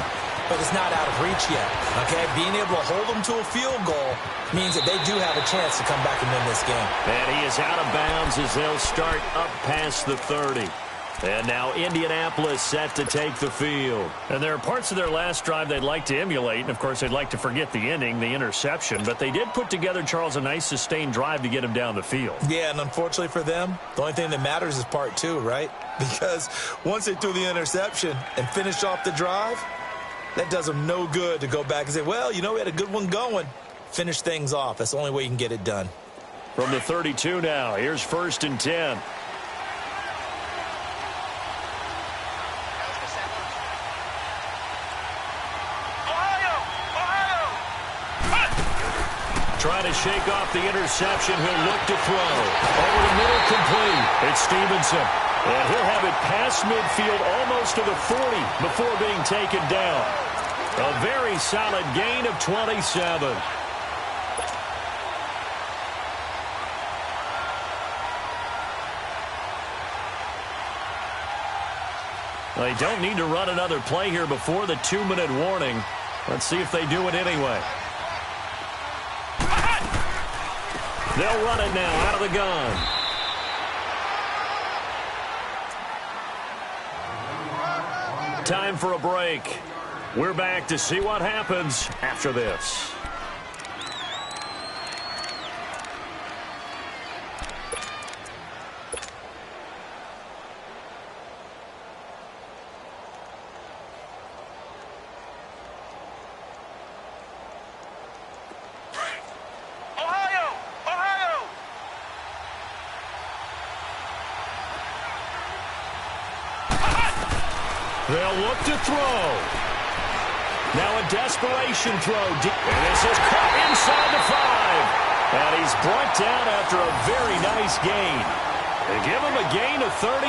but it's not out of reach yet, okay? Being able to hold them to a field goal means that they do have a chance to come back and win this game. And he is out of bounds as they'll start up past the 30. And now Indianapolis set to take the field. And there are parts of their last drive they'd like to emulate. And, of course, they'd like to forget the ending, the interception. But they did put together, Charles, a nice sustained drive to get him down the field. Yeah, and unfortunately for them, the only thing that matters is part two, right? Because once they threw the interception and finished off the drive, that does them no good to go back and say, well, you know, we had a good one going. Finish things off. That's the only way you can get it done. From the 32 now, here's 1st and 10. Trying to shake off the interception. He'll look to throw. Over the middle, complete. It's Stevenson. And he'll have it past midfield almost to the 40 before being taken down. A very solid gain of 27. They don't need to run another play here before the 2-minute warning. Let's see if they do it anyway. They'll run it now out of the gun. Time for a break. We're back to see what happens after this. They'll look to throw. Now a desperation throw. And this is caught inside the 5. And he's brought down after a very nice gain. They give him a gain of 38.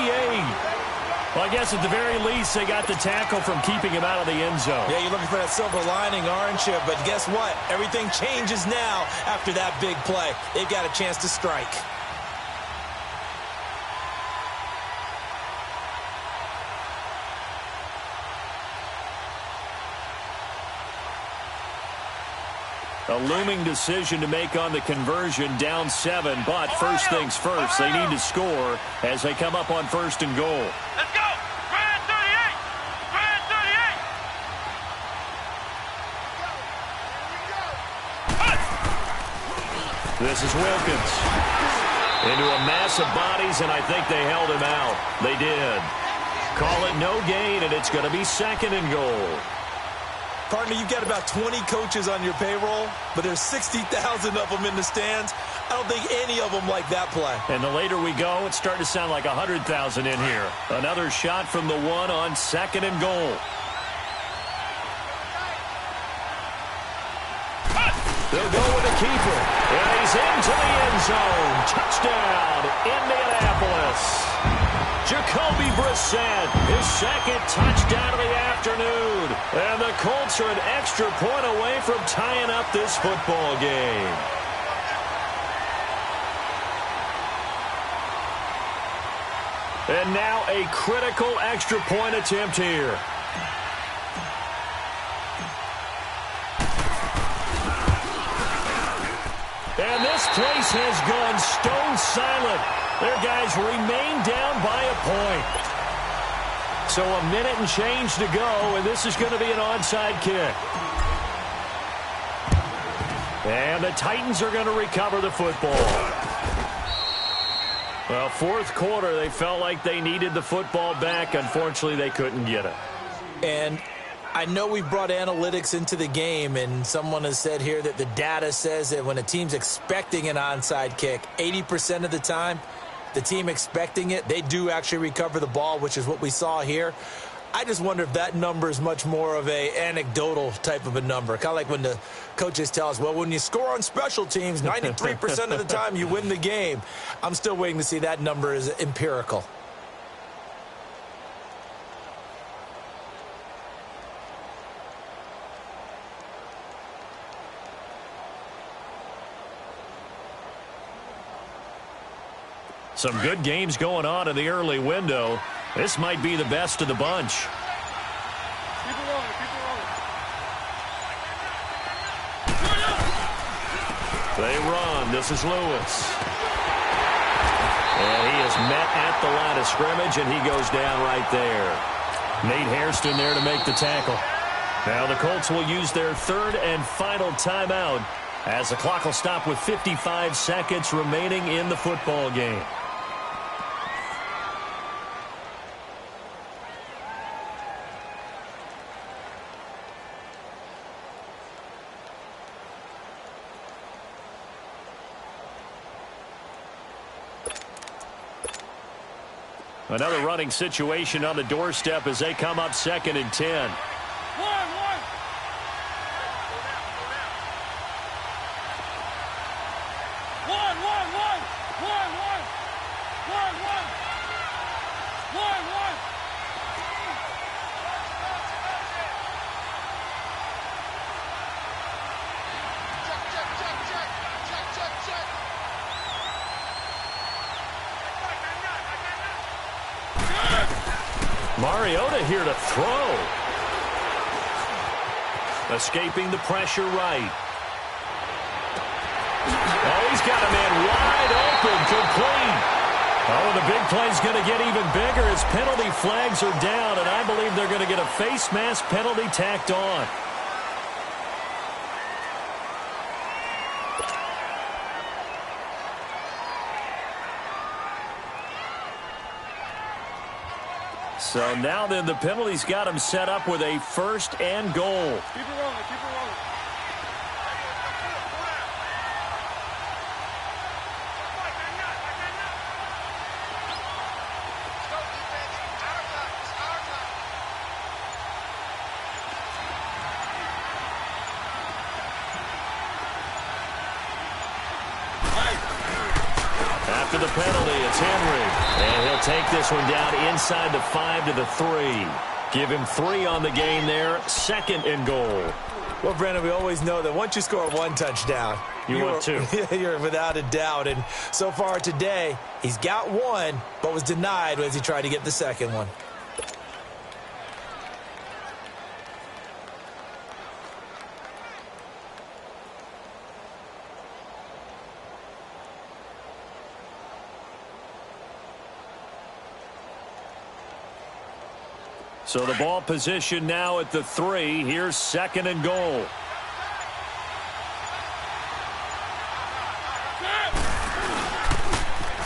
Well, I guess at the very least, they got the tackle from keeping him out of the end zone. Yeah, you're looking for that silver lining, aren't you? But guess what? Everything changes now after that big play. They've got a chance to strike. A looming decision to make on the conversion, down 7. But first things first, they need to score as they come up on 1st and goal. Let's go! Grand 38! Grand 38! This is Wilkins. Into a mass of bodies, and I think they held him out. They did. Call it no gain, and it's going to be 2nd and goal. Partner, you've got about 20 coaches on your payroll, but there's 60,000 of them in the stands. I don't think any of them like that play. And the later we go, it's starting to sound like 100,000 in here. Another shot from the 1 on 2nd and goal. They'll go with the keeper. And he's into the end zone. Touchdown, Indianapolis. Jacoby Brissett, his 2nd touchdown of the afternoon. And the Colts are an extra point away from tying up this football game. And now a critical extra point attempt here. And this place has gone stone silent. Their guys remain down by a point. So a minute and change to go, and this is going to be an onside kick. And the Titans are going to recover the football. Well, 4th quarter, they felt like they needed the football back. Unfortunately, they couldn't get it. And I know we brought analytics into the game, and someone has said here that the data says that when a team's expecting an onside kick, 80% of the time, the team expecting it, they do actually recover the ball, which is what we saw here. I just wonder if that number is much more of a anecdotal type of a number. Kind of like when the coaches tell us, well, when you score on special teams, 93% of the time you win the game. I'm still waiting to see that number is empirical. Some good games going on in the early window. This might be the best of the bunch. Keep it rolling, keep it rolling. They run. This is Lewis. And he is met at the line of scrimmage, and he goes down right there. Nate Hairston there to make the tackle. Now the Colts will use their third and final timeout as the clock will stop with 55 seconds remaining in the football game. Another running situation on the doorstep as they come up 2nd and 10. Mariota here to throw. Escaping the pressure right. Oh, he's got a man wide open, complete. Oh, the big play's going to get even bigger as penalty flags are down, and I believe they're going to get a face mask penalty tacked on. So now then the penalty's got him set up with a 1st and goal. Keep it rolling, keep it rolling. After the penalty, it's Henry. And he'll take this one down inside the 5 to the 3. Give him 3 on the game there. 2nd and goal. Well, Brandon, we always know that once you score 1 touchdown, want 2. You're without a doubt. And so far today, he's got 1, but was denied as he tried to get the 2nd one. So the ball position now at the 3. Here's 2nd and goal.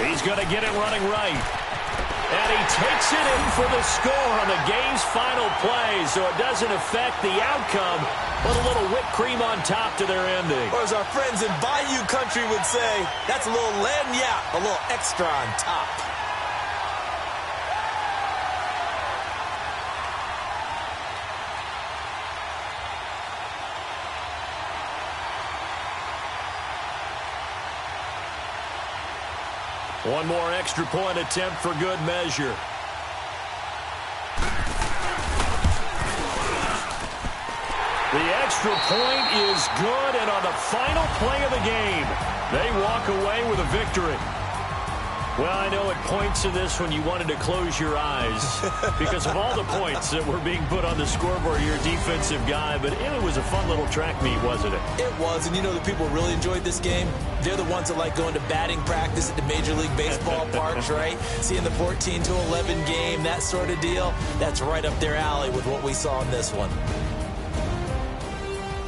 He's going to get it running right. And he takes it in for the score on the game's final play, so it doesn't affect the outcome, but a little whipped cream on top to their ending. Or as our friends in Bayou Country would say, that's a little lagniappe, a little extra on top. One more extra point attempt for good measure. The extra point is good, and on the final play of the game, they walk away with a victory. Well, I know at points in this one you wanted to close your eyes because of all the points that were being put on the scoreboard. You're a defensive guy, but it was a fun little track meet, wasn't it? It was, and you know the people who really enjoyed this game? They're the ones that like going to batting practice at the Major League Baseball parks, right? Seeing the 14-11 game, that sort of deal. That's right up their alley with what we saw in this one.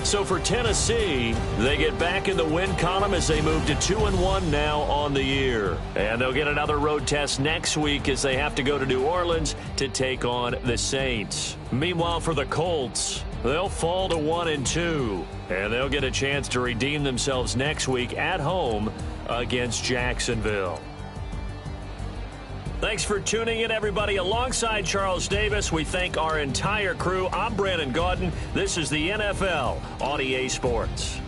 So for Tennessee, they get back in the win column as they move to 2-1 now on the year. And they'll get another road test next week as they have to go to New Orleans to take on the Saints. Meanwhile, for the Colts, they'll fall to 1-2. And they'll get a chance to redeem themselves next week at home against Jacksonville. Thanks for tuning in, everybody. Alongside Charles Davis, we thank our entire crew. I'm Brandon Gaudin. This is the NFL on EA Sports.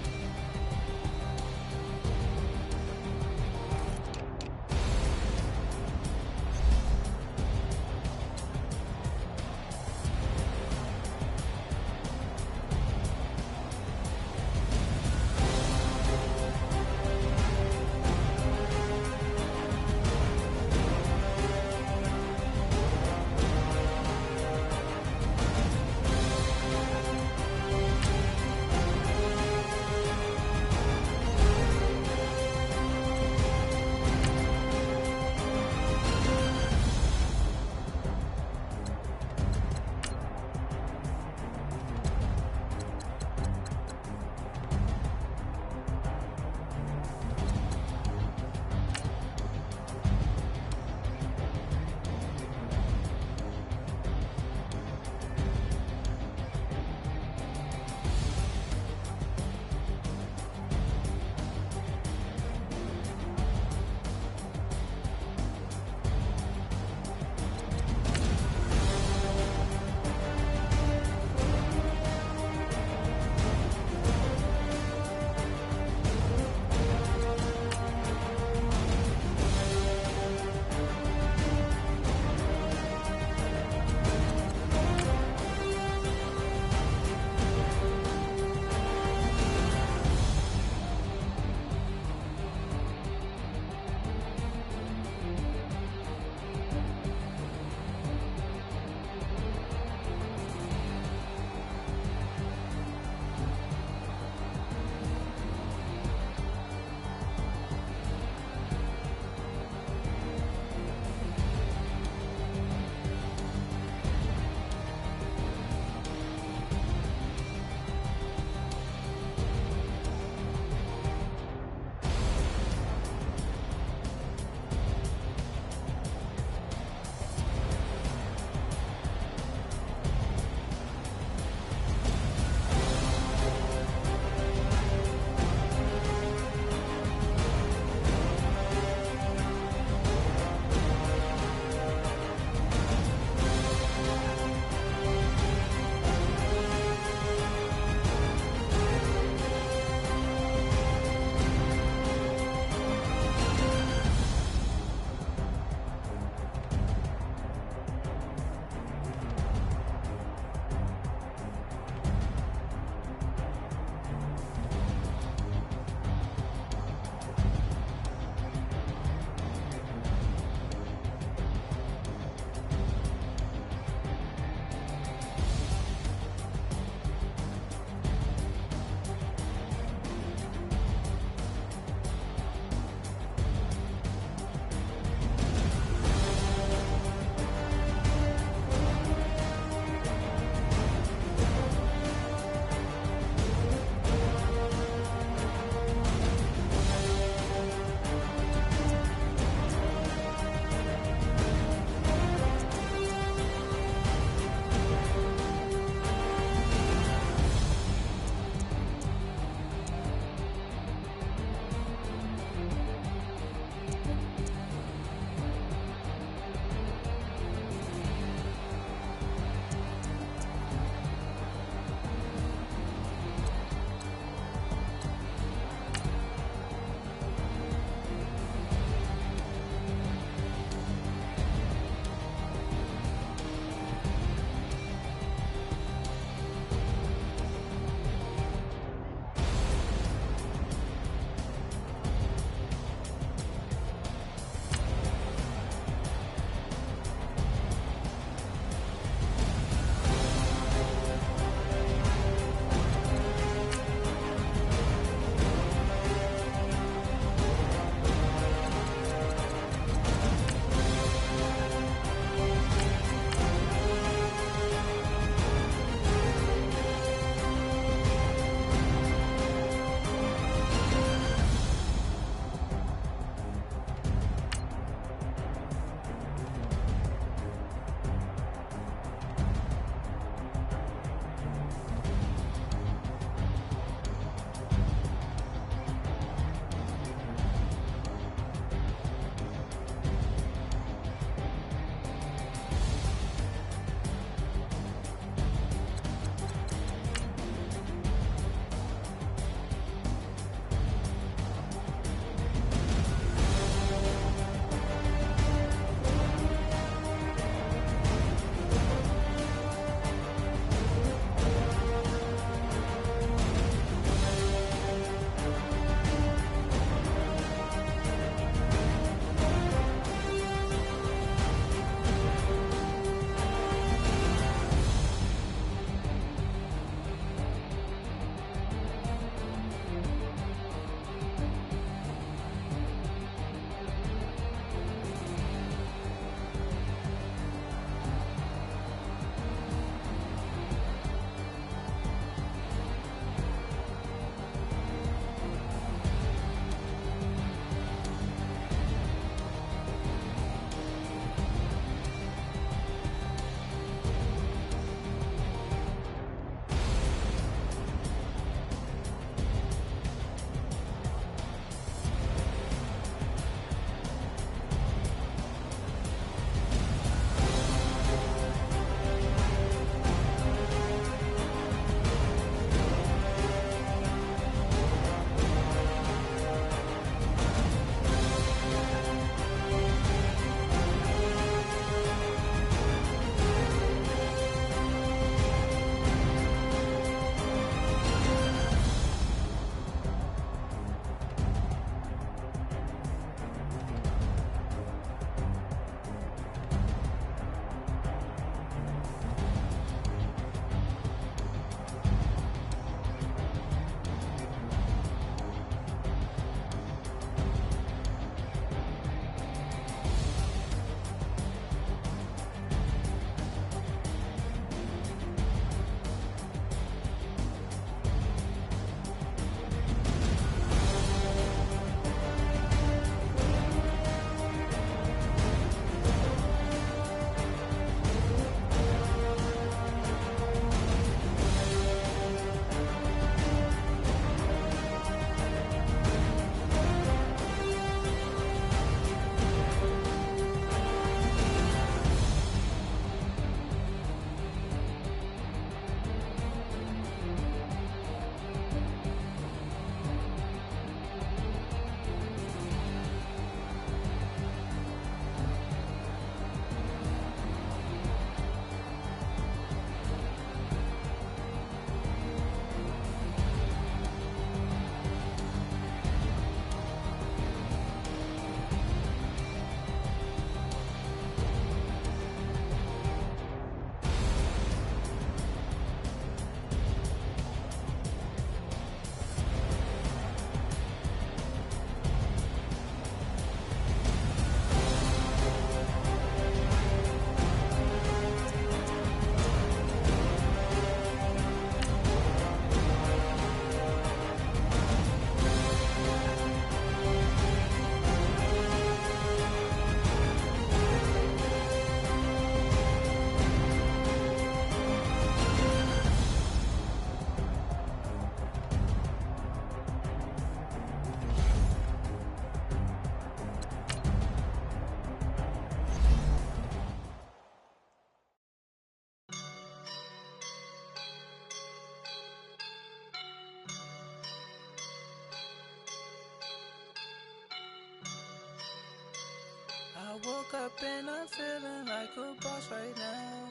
woke up and I'm feeling like a boss right now.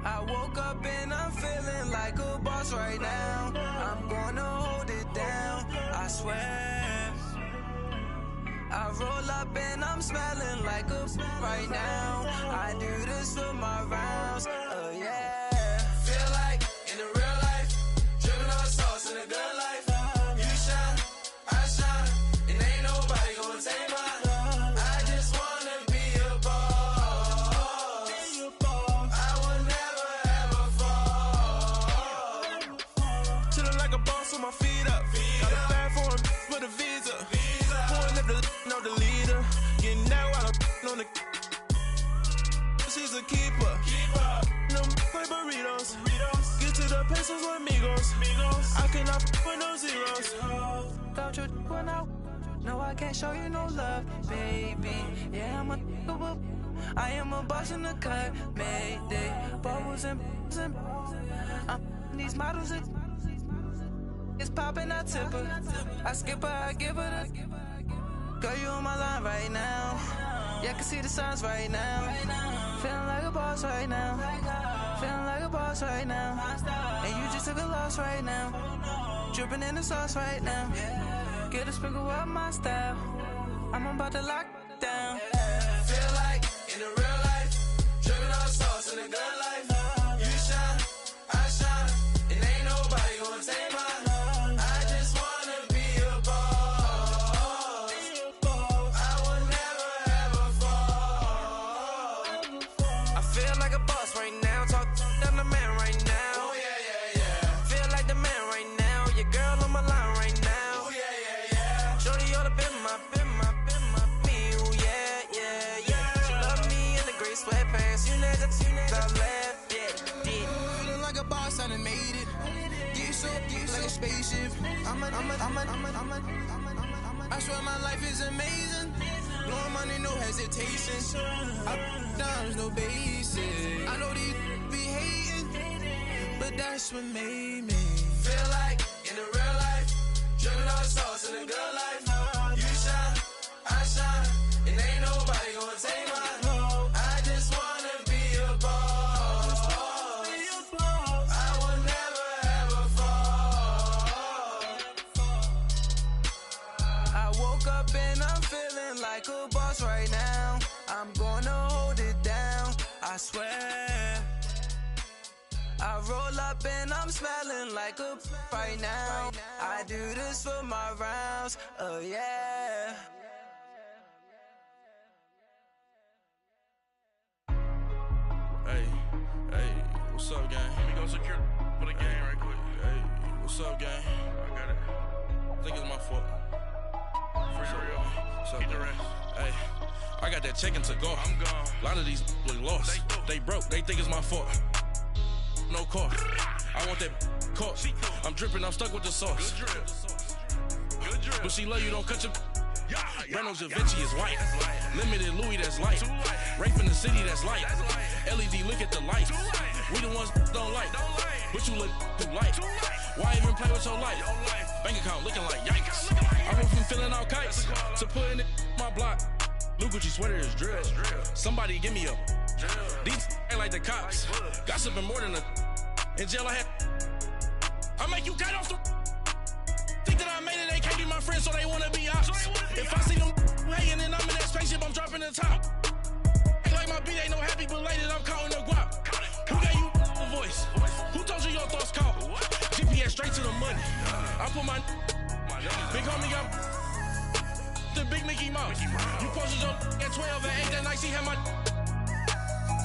I woke up and I'm feeling like a boss right now. I'm gonna hold it down, I swear. I roll up and I'm smelling like a right now. I do this for my rounds, yeah. Feel like in the real life, dripping on sauce in a good life. You shine, I shine, and ain't nobody gonna take mine. I just wanna be a boss. I will never ever fall. Chillin' like a boss with my feet up. Got a bag for him with a visa. Pulling up the know the leader. Getting out while I'm on the. She's a keeper. No play burritos. Get to the pesos with amigos. I cannot with no zeros. Thought you went out. No, I can't show you no love, baby. Yeah, I am a boss in the cut. Mayday. Bubbles and these models are. It's poppin', I tip her. I skip her, I give her the. Girl, you on my line right now. Yeah, I can see the signs right now. Feeling like a boss right now. Feeling like a boss right now. And you just took a loss right now. Dripping in the sauce right now. Get a sprinkle up my style. I'm about to lock down. Feel like in the real life, dripping on sauce in a good life. You shine, I shine, and ain't nobody gonna take mine. I just wanna be a boss. I will never ever fall. I feel like a boss right now. Talk to the man right now. Oh yeah, yeah, yeah. Feel like the man right now. Your girl on my line right now. Oh yeah, yeah, yeah. Shorty oughta been my me. Oh yeah, yeah, yeah. She love me in the gray sweatpants. You never I left, yeah. Feeling like a boss, I done made it. Get so like a spaceship. I swear my life is amazing. Blowing money, no hesitation. Up, downs, no basic. I know these be hating, but that's what made me feel like in the real life, dripping on sauce in the good life. You shine, I shine, and ain't nobody gonna take mine. I just wanna be a boss. I will never ever fall. I woke up and I'm feeling like a boss right now. I'm gonna hold it down, I swear. I roll up and I'm smelling like a right now. I do this for my rounds, yeah. Hey, what's up, gang? Let me go secure for the game right quick. Hey, what's up, gang? I got it. I think it's my fault. For real. What's up, the rest. Hey, I got that chicken to go. I'm gone. A lot of these look lost. They broke. They think it's my fault. No car. I want that caught. I'm dripping. I'm stuck with the sauce. Good drip. But she love you. Don't cut your. Reynolds Da Vinci is white. Limited Louis, that's light. Rape in the city, that's light. LED, look at the light. We the ones don't like. But you look too light. Why even play with your life? Bank account looking like yikes. I went from filling out kites to putting it in my block. Blue Gucci sweater is drill. Somebody give me a. These ain't like the cops. Gossiping more than a. In jail I had. I make you cut off the. Think that I made it, they can't be my friends, so they wanna be ops. If I see them hating and I'm in that spaceship, I'm dropping the top. Ain't like my beat, ain't no happy belated, I'm counting the guap. Who gave you a voice? Who told you your thoughts count? GPS straight to the money. I put my big homie got the big Mickey Mouse. You posted your at 12 and 8 that night, she had my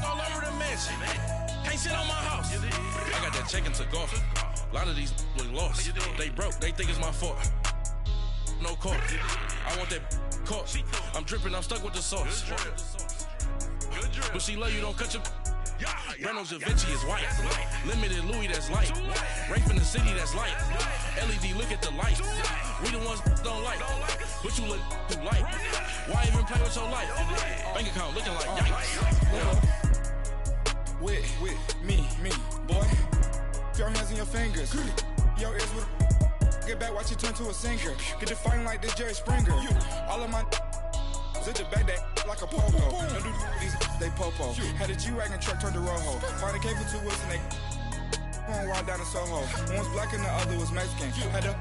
all over the mansion. Can't sit on my house. I got that chicken to go. A lot of these look lost. They broke, they think it's my fault. No car. I want that caught. I'm dripping, I'm stuck with the sauce. But she love you, don't cut your. Reynolds Da Vinci is white. Limited Louis, that's light. Rape in the city, that's light. LED, look at the light. We the ones don't like. But you look too light. Why even play with your life? Bank account looking like yikes. With me, boy. Your hands in your fingers. Your ears with get back, watch it turn to a singer. Get to fighting like this Jerry Springer. All of my zip the back that like a popo. Don't do these, they popo. Had a G-Wagon truck turned to Rojo. Find a K for 2 wheels and they going wild down in Soho. One was black and the other was Mexican. Had a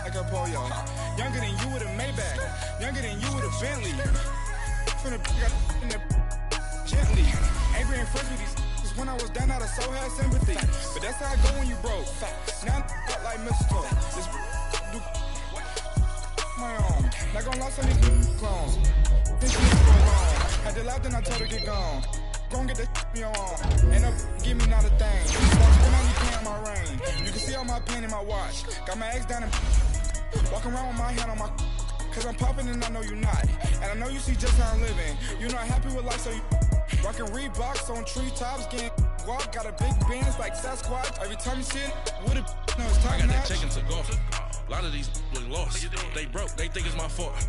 like a pollo. Younger than you with a Maybach. Younger than you with a Bentley. From the in the gently. Ain't been friends with these. When I was down, I so had sympathy. But that's how I go when you broke. Now I'm up like mistletoe. This do my own. Not gonna lie, some of these clones. Think you go wrong. Had to laugh, then I told her get gone. Gon' get that me on. End up, give me not a thing. Spend on you paying my rain. You can see all my pain in my watch. Got my ex down and walking around with my hand on my. Cause I'm popping and I know you not. And I know you see just how I'm living. You're not happy with life, so you rockin' Reeboks on treetops, getting walk. Got a big Benz like Sasquatch. Every time you see it, with it, no, it's time. I got that check into golf. A lot of these look lost. They broke, they think it's my fault.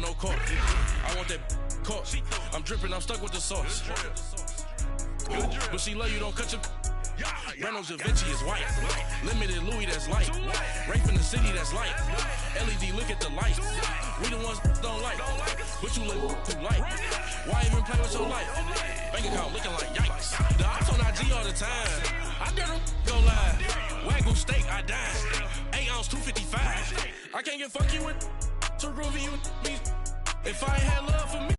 No court. I want that court. I'm dripping, I'm stuck with the sauce. But she love you, don't cut your. Reynolds Da Vinci is white. Limited Louis, that's light. Rape in the city, that's light. LED, look at the light. We the ones don't like. But you look too light. Why even play with your life? Bank account looking like yikes. The ops on IG all the time. I dare them go live. Wagyu steak, I dine. 8 ounce, 255. I can't get funky with too groovy you. If I ain't had love for me.